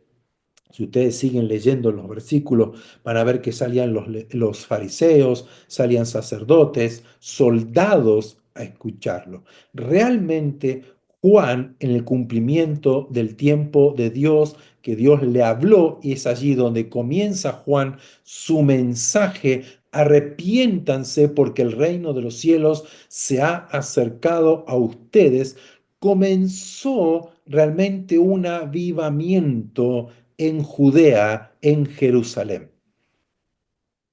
si ustedes siguen leyendo los versículos, van a ver que salían los fariseos, salían sacerdotes, soldados a escucharlo. Realmente Juan, en el cumplimiento del tiempo de Dios, que Dios le habló, y es allí donde comienza Juan su mensaje: arrepiéntanse porque el reino de los cielos se ha acercado a ustedes. Comenzó realmente un avivamiento en Judea, en Jerusalén.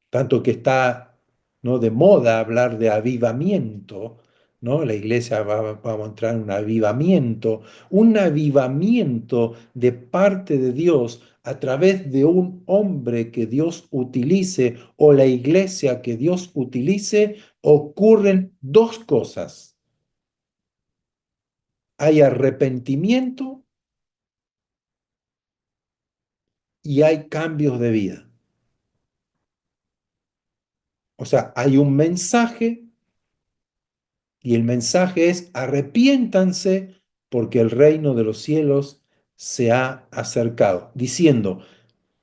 Tanto que está, ¿no?, de moda hablar de avivamiento, ¿no? La iglesia va a entrar en un avivamiento de parte de Dios a través de un hombre que Dios utilice o la iglesia que Dios utilice. Ocurren dos cosas: hay arrepentimiento y hay cambios de vida. O sea, hay un mensaje, y el mensaje es: arrepiéntanse porque el reino de los cielos se ha acercado, diciendo: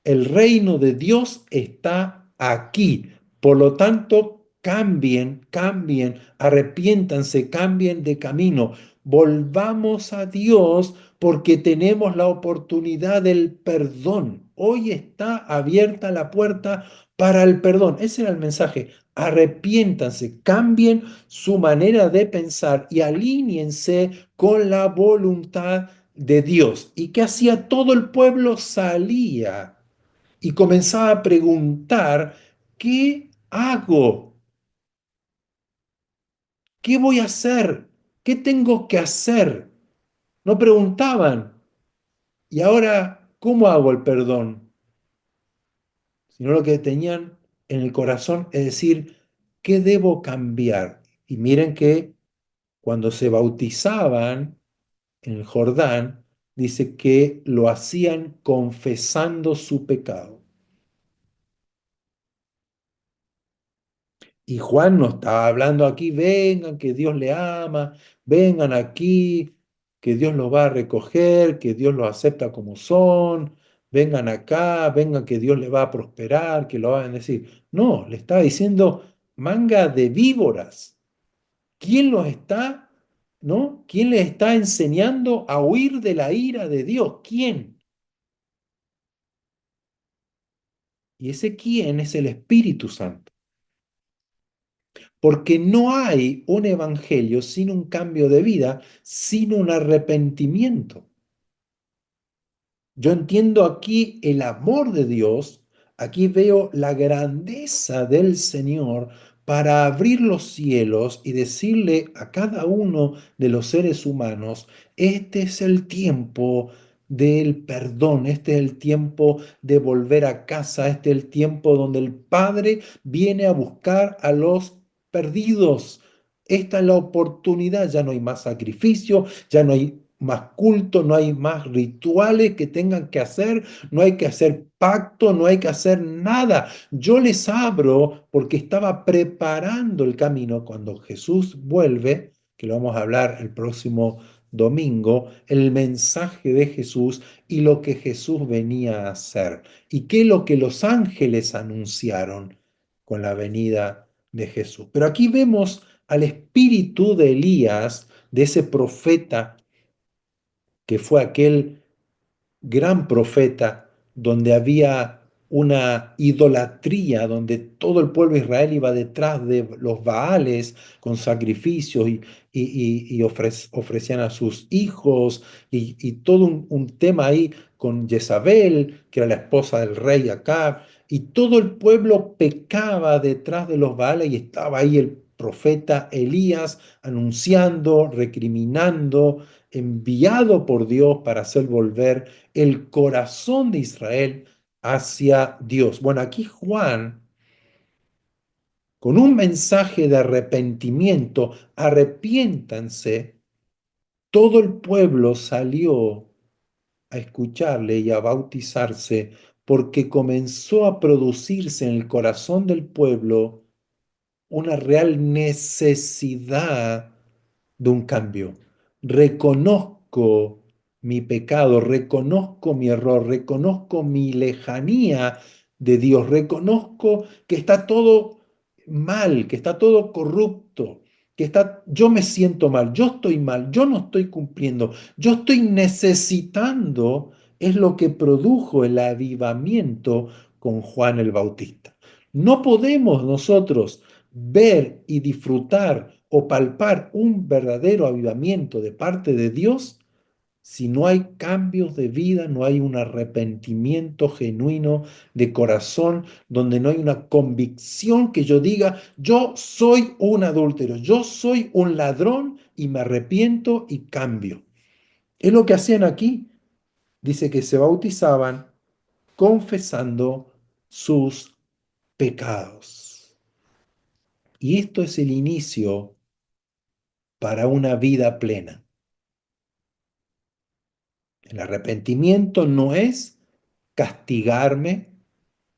el reino de Dios está aquí. Por lo tanto, cambien, arrepiéntanse, cambien de camino. Volvamos a Dios porque tenemos la oportunidad del perdón. Hoy está abierta la puerta para el perdón. Ese era el mensaje. Arrepiéntanse, cambien su manera de pensar y alíñense con la voluntad de Dios. ¿Y qué hacía todo el pueblo? Salía y comenzaba a preguntar: ¿qué hago? ¿Qué voy a hacer? ¿Qué tengo que hacer? No preguntaban: ¿y ahora cómo hago el perdón? Sino lo que tenían en el corazón es decir: ¿qué debo cambiar? Y miren que cuando se bautizaban en el Jordán, dice que lo hacían confesando su pecado. Y Juan no estaba hablando aquí: vengan, que Dios le ama, vengan aquí, que Dios los va a recoger, que Dios los acepta como son, vengan acá, vengan, que Dios les va a prosperar, que lo van a decir. No, le estaba diciendo: manga de víboras. ¿Quién los está, no? ¿Quién les está enseñando a huir de la ira de Dios? ¿Quién? Y ese quién es el Espíritu Santo. Porque no hay un evangelio sin un cambio de vida, sin un arrepentimiento. Yo entiendo aquí el amor de Dios, aquí veo la grandeza del Señor para abrir los cielos y decirle a cada uno de los seres humanos: este es el tiempo del perdón, este es el tiempo de volver a casa, este es el tiempo donde el Padre viene a buscar a los perdidos. Esta es la oportunidad. Ya no hay más sacrificio, ya no hay más culto, no hay más rituales que tengan que hacer, no hay que hacer pacto, no hay que hacer nada. Yo les abro porque estaba preparando el camino cuando Jesús vuelve, que lo vamos a hablar el próximo domingo, el mensaje de Jesús y lo que Jesús venía a hacer. ¿Y qué es lo que los ángeles anunciaron con la venida de Jesús? Pero aquí vemos al espíritu de Elías, de ese profeta que fue aquel gran profeta donde había una idolatría, donde todo el pueblo de Israel iba detrás de los Baales con sacrificios y ofrecían a sus hijos y todo un tema ahí con Jezabel, que era la esposa del rey Acab, y todo el pueblo pecaba detrás de los Baales y estaba ahí el profeta Elías anunciando, recriminando, enviado por Dios para hacer volver el corazón de Israel hacia Dios. Bueno, aquí Juan, con un mensaje de arrepentimiento: arrepiéntanse, todo el pueblo salió a escucharle y a bautizarse porque comenzó a producirse en el corazón del pueblo una real necesidad de un cambio. Reconozco mi pecado, reconozco mi error, reconozco mi lejanía de Dios, reconozco que está todo mal, que está todo corrupto, yo me siento mal, yo estoy mal, yo no estoy cumpliendo, yo estoy necesitando, es lo que produjo el avivamiento con Juan el Bautista. No podemos nosotros ver y disfrutar o palpar un verdadero avivamiento de parte de Dios si no hay cambios de vida, no hay un arrepentimiento genuino de corazón, donde no hay una convicción que yo diga, yo soy un adúltero, yo soy un ladrón y me arrepiento y cambio. Es lo que hacían aquí. Dice que se bautizaban confesando sus pecados. Y esto es el inicio para una vida plena. El arrepentimiento no es castigarme,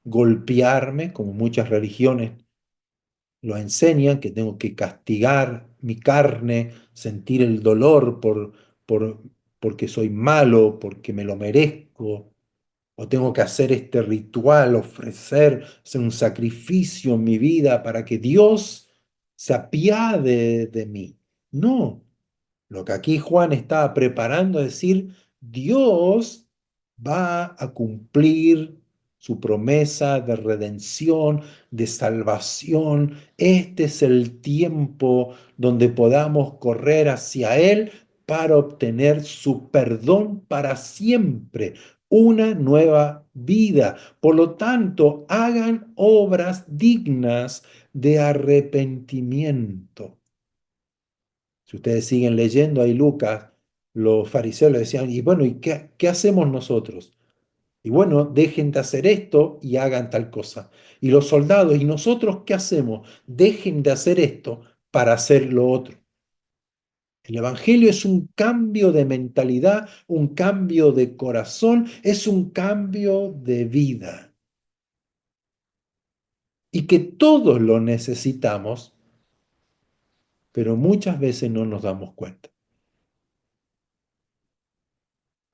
golpearme, como muchas religiones lo enseñan, que tengo que castigar mi carne, sentir el dolor por, porque soy malo, porque me lo merezco, o tengo que hacer este ritual, hacer un sacrificio en mi vida para que Dios se apiade de mí. No, lo que aquí Juan está preparando es decir, Dios va a cumplir su promesa de redención, de salvación. Este es el tiempo donde podamos correr hacia Él para obtener su perdón para siempre, una nueva vida. Por lo tanto, hagan obras dignas de arrepentimiento. Si ustedes siguen leyendo ahí Lucas, los fariseos le decían, y bueno, ¿y qué hacemos nosotros? Y bueno, dejen de hacer esto y hagan tal cosa. Y los soldados, ¿y nosotros qué hacemos? Dejen de hacer esto para hacer lo otro. El Evangelio es un cambio de mentalidad, un cambio de corazón, es un cambio de vida. Y que todos lo necesitamos, pero muchas veces no nos damos cuenta.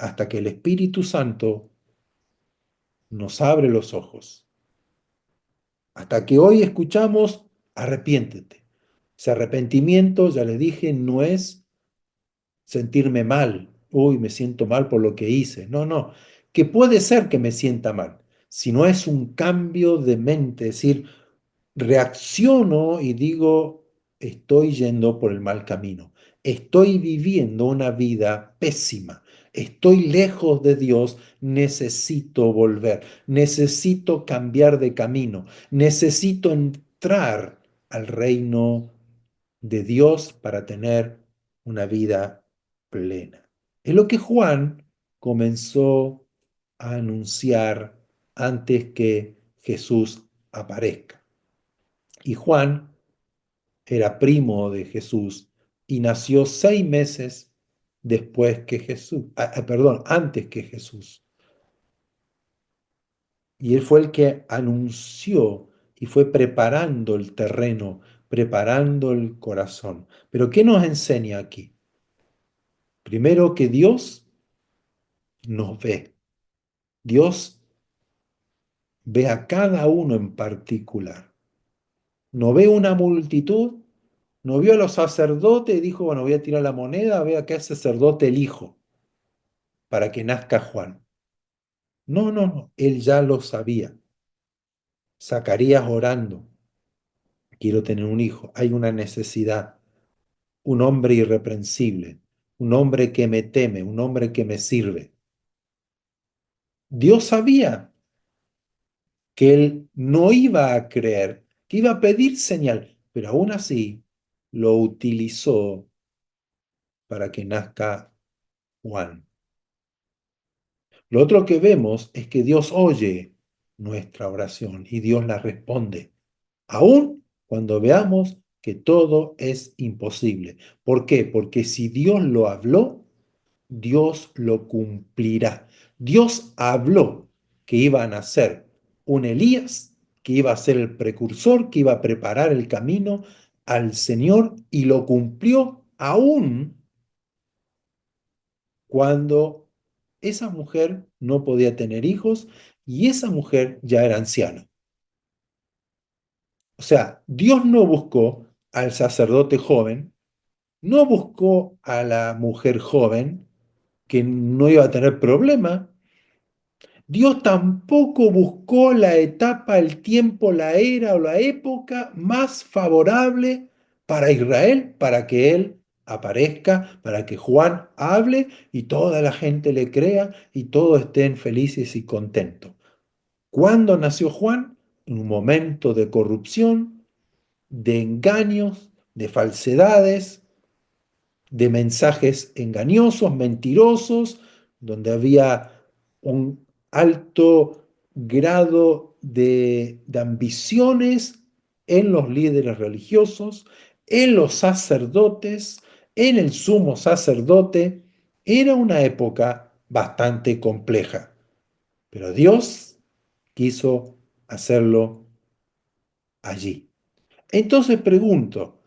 Hasta que el Espíritu Santo nos abre los ojos. Hasta que hoy escuchamos, arrepiéntete. Ese arrepentimiento, ya les dije, no es sentirme mal. Uy, me siento mal por lo que hice. No, no. Que puede ser que me sienta mal, sino es un cambio de mente, es decir, reacciono y digo, estoy yendo por el mal camino, estoy viviendo una vida pésima, estoy lejos de Dios, necesito volver, necesito cambiar de camino, necesito entrar al reino de Dios para tener una vida plena. Es lo que Juan comenzó a anunciar antes que Jesús aparezca. Y Juan era primo de Jesús y nació 6 meses después que Jesús, perdón, antes que Jesús. Y él fue el que anunció y fue preparando el terreno, preparando el corazón. Pero ¿qué nos enseña aquí? Primero que Dios nos ve. Dios ve a cada uno en particular. No ve una multitud, no vio a los sacerdotes y dijo, bueno, voy a tirar la moneda, ve a qué sacerdote elijo para que nazca Juan. No, no, no, él ya lo sabía. Zacarías orando, quiero tener un hijo, hay una necesidad, un hombre irreprensible, un hombre que me teme, un hombre que me sirve. Dios sabía que él no iba a creer, que iba a pedir señal, pero aún así lo utilizó para que nazca Juan. Lo otro que vemos es que Dios oye nuestra oración y Dios la responde, aun cuando veamos que todo es imposible. ¿Por qué? Porque si Dios lo habló, Dios lo cumplirá. Dios habló que iba a nacer un Elías, que iba a ser el precursor, que iba a preparar el camino al Señor y lo cumplió aún cuando esa mujer no podía tener hijos y esa mujer ya era anciana. O sea, Dios no buscó al sacerdote joven, no buscó a la mujer joven que no iba a tener problema. Dios tampoco buscó la etapa, el tiempo, la era o la época más favorable para Israel, para que él aparezca, para que Juan hable y toda la gente le crea y todos estén felices y contentos. ¿Cuándo nació Juan? En un momento de corrupción, de engaños, de falsedades, de mensajes engañosos, mentirosos, donde había un alto grado de ambiciones en los líderes religiosos, en los sacerdotes, en el sumo sacerdote. Era una época bastante compleja, pero Dios quiso hacerlo allí. Entonces pregunto,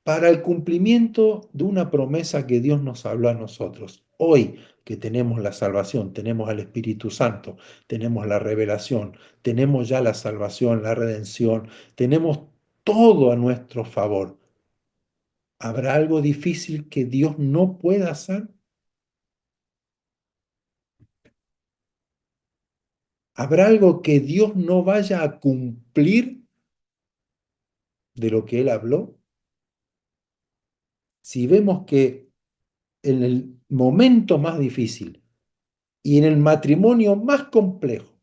para el cumplimiento de una promesa que Dios nos habló a nosotros. Hoy que tenemos la salvación, tenemos al Espíritu Santo, tenemos la revelación, tenemos ya la salvación, la redención, tenemos todo a nuestro favor. ¿Habrá algo difícil que Dios no pueda hacer? ¿Habrá algo que Dios no vaya a cumplir de lo que Él habló? Si vemos que en el momento más difícil y en el matrimonio más complejo,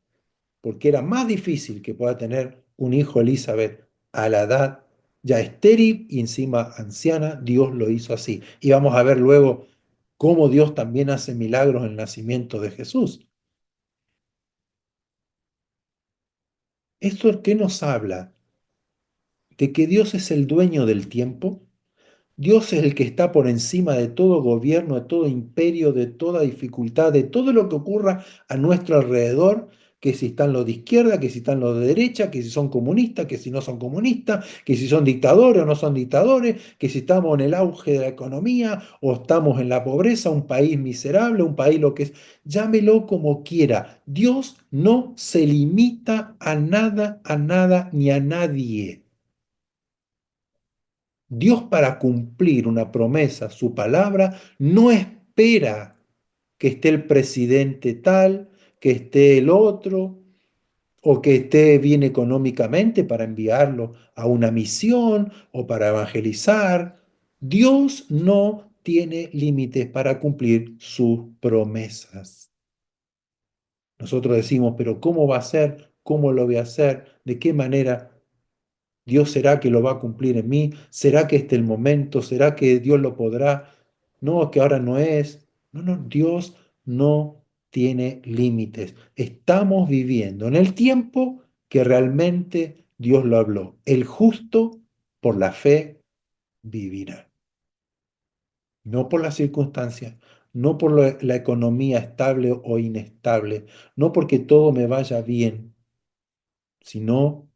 porque era más difícil que pueda tener un hijo Elizabeth a la edad ya estéril y encima anciana, Dios lo hizo así. Y vamos a ver luego cómo Dios también hace milagros en el nacimiento de Jesús. ¿Esto qué nos habla? De que Dios es el dueño del tiempo. Dios es el que está por encima de todo gobierno, de todo imperio, de toda dificultad, de todo lo que ocurra a nuestro alrededor, que si están los de izquierda, que si están los de derecha, que si son comunistas, que si no son comunistas, que si son dictadores o no son dictadores, que si estamos en el auge de la economía o estamos en la pobreza, un país miserable, un país lo que es, llámelo como quiera. Dios no se limita a nada ni a nadie. Dios para cumplir una promesa, su palabra, no espera que esté el presidente tal, que esté el otro, o que esté bien económicamente para enviarlo a una misión o para evangelizar. Dios no tiene límites para cumplir sus promesas. Nosotros decimos, pero ¿cómo va a ser? ¿Cómo lo voy a hacer? ¿De qué manera? ¿Dios será que lo va a cumplir en mí? ¿Será que este es el momento? ¿Será que Dios lo podrá? No, que ahora no es. No, no, Dios no tiene límites. Estamos viviendo en el tiempo que realmente Dios lo habló. El justo por la fe vivirá. No por las circunstancias, no por la economía estable o inestable, no porque todo me vaya bien, sino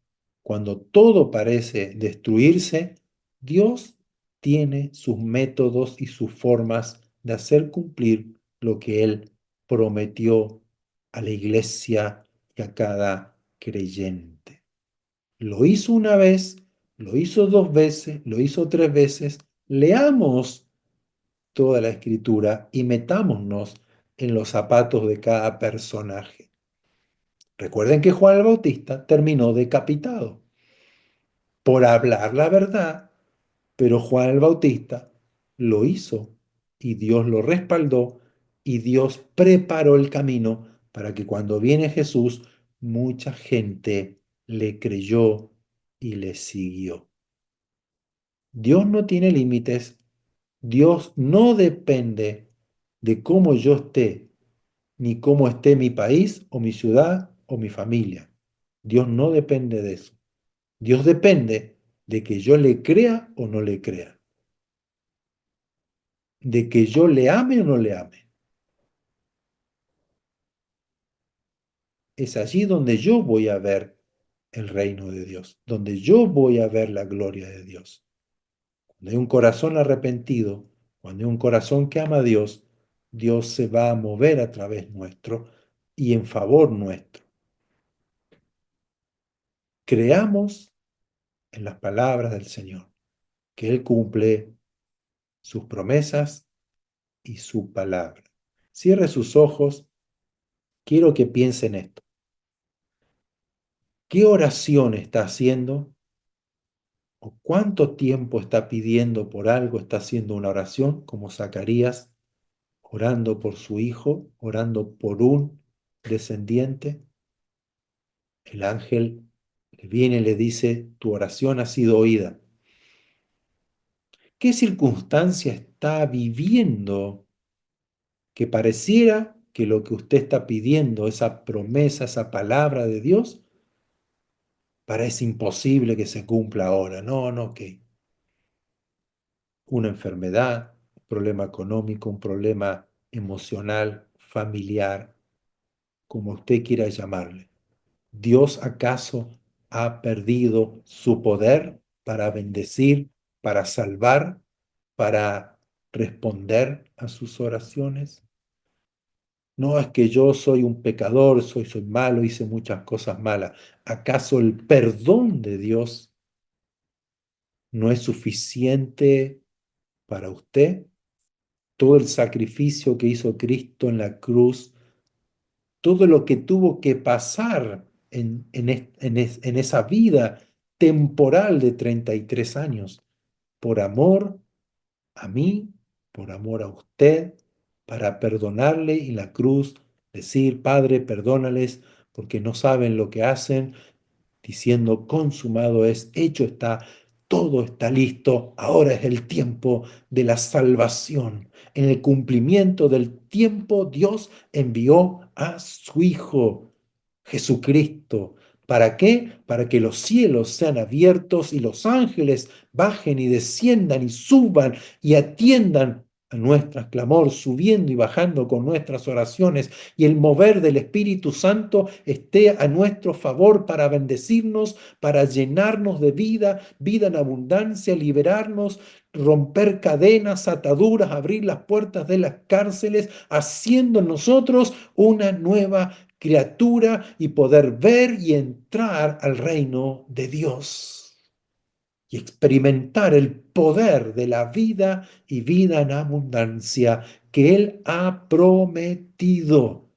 cuando todo parece destruirse, Dios tiene sus métodos y sus formas de hacer cumplir lo que Él prometió a la iglesia y a cada creyente. Lo hizo una vez, lo hizo dos veces, lo hizo tres veces. Leamos toda la escritura y metámonos en los zapatos de cada personaje. Recuerden que Juan el Bautista terminó decapitado por hablar la verdad, pero Juan el Bautista lo hizo y Dios lo respaldó y Dios preparó el camino para que cuando viene Jesús, mucha gente le creyó y le siguió. Dios no tiene límites, Dios no depende de cómo yo esté, ni cómo esté mi país o mi ciudad o mi familia. Dios no depende de eso. Dios depende de que yo le crea o no le crea, de que yo le ame o no le ame. es allí donde yo voy a ver el reino de Dios, donde yo voy a ver la gloria de Dios. Cuando hay un corazón arrepentido, cuando hay un corazón que ama a Dios, Dios se va a mover a través nuestro y en favor nuestro. Creamos en las palabras del Señor, que Él cumple sus promesas y su palabra. Cierre sus ojos, quiero que piense en esto. ¿Qué oración está haciendo? ¿O cuánto tiempo está pidiendo por algo? ¿Está haciendo una oración como Zacarías, orando por su hijo, orando por un descendiente? El ángel le viene y le dice, tu oración ha sido oída. ¿Qué circunstancia está viviendo que pareciera que lo que usted está pidiendo, esa promesa, esa palabra de Dios, parece imposible que se cumpla ahora? No, no, que una enfermedad, un problema económico, un problema emocional, familiar, como usted quiera llamarle. ¿Dios acaso ha perdido su poder para bendecir, para salvar, para responder a sus oraciones? No es que yo soy un pecador, soy malo, hice muchas cosas malas. ¿Acaso el perdón de Dios no es suficiente para usted? Todo el sacrificio que hizo Cristo en la cruz, todo lo que tuvo que pasar en esa vida temporal de 33 años, por amor a mí, por amor a usted, para perdonarle y en la cruz decir, Padre, perdónales porque no saben lo que hacen, diciendo, consumado es, hecho está, todo está listo, ahora es el tiempo de la salvación. En el cumplimiento del tiempo, Dios envió a su Hijo, Jesucristo. ¿Para qué? Para que los cielos sean abiertos y los ángeles bajen y desciendan y suban y atiendan a nuestro clamor, subiendo y bajando con nuestras oraciones, y el mover del Espíritu Santo esté a nuestro favor para bendecirnos, para llenarnos de vida, vida en abundancia, liberarnos, romper cadenas, ataduras, abrir las puertas de las cárceles, haciendo en nosotros una nueva criatura y poder ver y entrar al reino de Dios y experimentar el poder de la vida y vida en abundancia que Él ha prometido.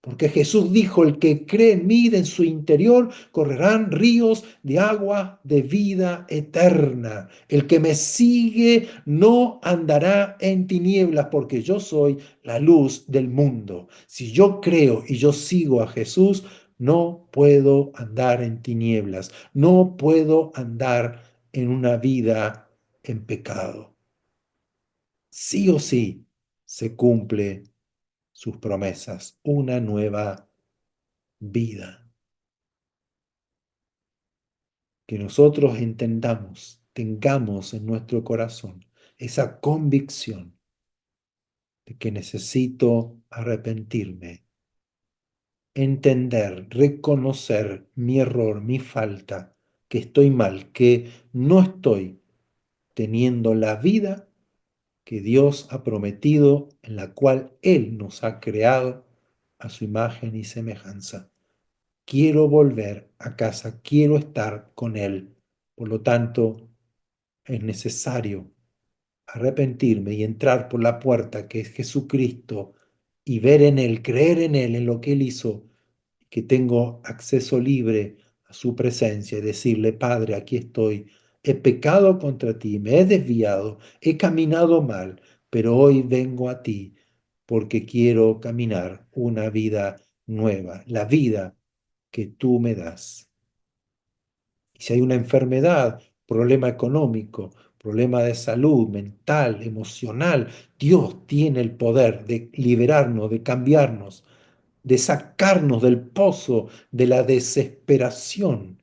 Porque Jesús dijo, el que cree en mí, en su interior correrán ríos de agua de vida eterna. El que me sigue no andará en tinieblas, porque yo soy la luz del mundo. Si yo creo y yo sigo a Jesús, no puedo andar en tinieblas, no puedo andar en una vida en pecado. Sí o sí se cumple sus promesas, una nueva vida. Que nosotros entendamos, tengamos en nuestro corazón esa convicción de que necesito arrepentirme, entender, reconocer mi error, mi falta, que estoy mal, que no estoy teniendo la vida que Dios ha prometido, en la cual Él nos ha creado a su imagen y semejanza. Quiero volver a casa, quiero estar con Él. Por lo tanto, es necesario arrepentirme y entrar por la puerta que es Jesucristo y ver en Él, creer en Él, en lo que Él hizo, que tengo acceso libre a su presencia y decirle, Padre, aquí estoy, he pecado contra ti, me he desviado, he caminado mal, pero hoy vengo a ti porque quiero caminar una vida nueva, la vida que tú me das. Y si hay una enfermedad, problema económico, problema de salud mental, emocional, Dios tiene el poder de liberarnos, de cambiarnos, de sacarnos del pozo de la desesperación,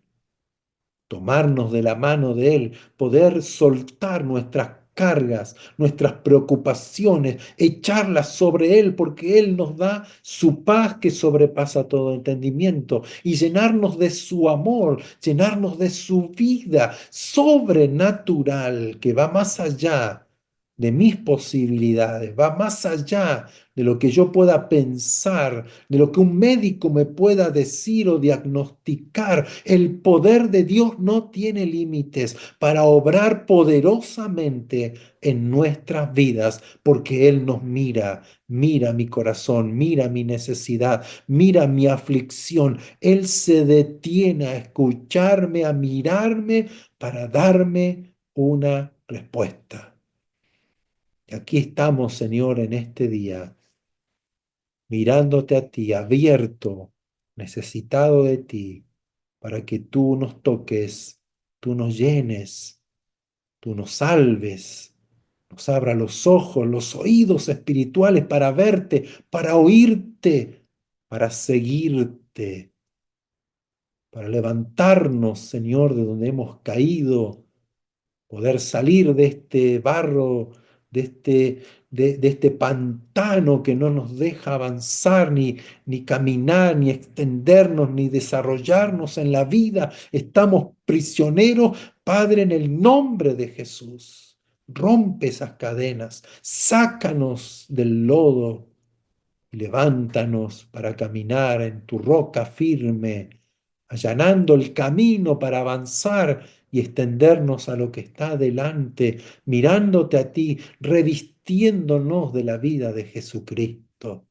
tomarnos de la mano de Él, poder soltar nuestras cargas, nuestras preocupaciones, echarlas sobre Él, porque Él nos da su paz que sobrepasa todo entendimiento, y llenarnos de su amor, llenarnos de su vida sobrenatural que va más allá de mis posibilidades, va más allá de lo que yo pueda pensar, de lo que un médico me pueda decir o diagnosticar. El poder de Dios no tiene límites para obrar poderosamente en nuestras vidas, porque Él nos mira, mira mi corazón, mira mi necesidad, mira mi aflicción. Él se detiene a escucharme, a mirarme para darme una respuesta. Y aquí estamos, Señor, en este día, mirándote a ti, abierto, necesitado de ti, para que tú nos toques, tú nos llenes, tú nos salves, nos abra los ojos, los oídos espirituales para verte, para oírte, para seguirte, para levantarnos, Señor, de donde hemos caído, poder salir de este barro, de este pantano que no nos deja avanzar, ni caminar, ni extendernos, ni desarrollarnos en la vida. Estamos prisioneros, Padre, en el nombre de Jesús. Rompe esas cadenas, sácanos del lodo y levántanos para caminar en tu roca firme, allanando el camino para avanzar y extendernos a lo que está delante, mirándote a ti, revistiéndonos de la vida de Jesucristo.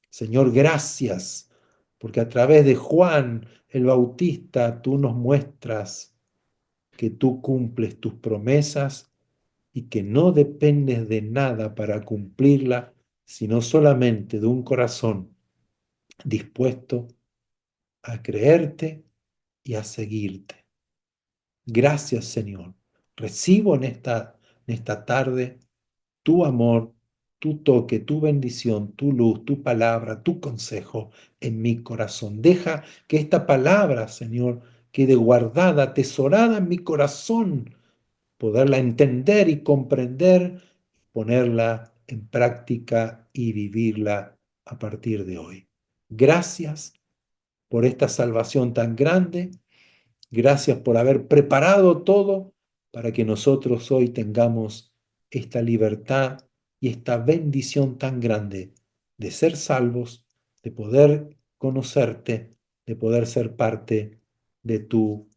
Señor, gracias, porque a través de Juan el Bautista tú nos muestras que tú cumples tus promesas y que no dependes de nada para cumplirla, sino solamente de un corazón dispuesto a creerte y a seguirte. Gracias, Señor. Recibo en esta tarde tu amor, tu toque, tu bendición, tu luz, tu palabra, tu consejo en mi corazón. Deja que esta palabra, Señor, quede guardada, atesorada en mi corazón, poderla entender y comprender, ponerla en práctica y vivirla a partir de hoy. Gracias por esta salvación tan grande. Gracias por haber preparado todo para que nosotros hoy tengamos esta libertad y esta bendición tan grande de ser salvos, de poder conocerte, de poder ser parte de tu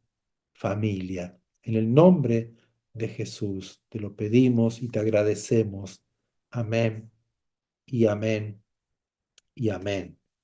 familia. En el nombre de Jesús te lo pedimos y te agradecemos. Amén y amén y amén.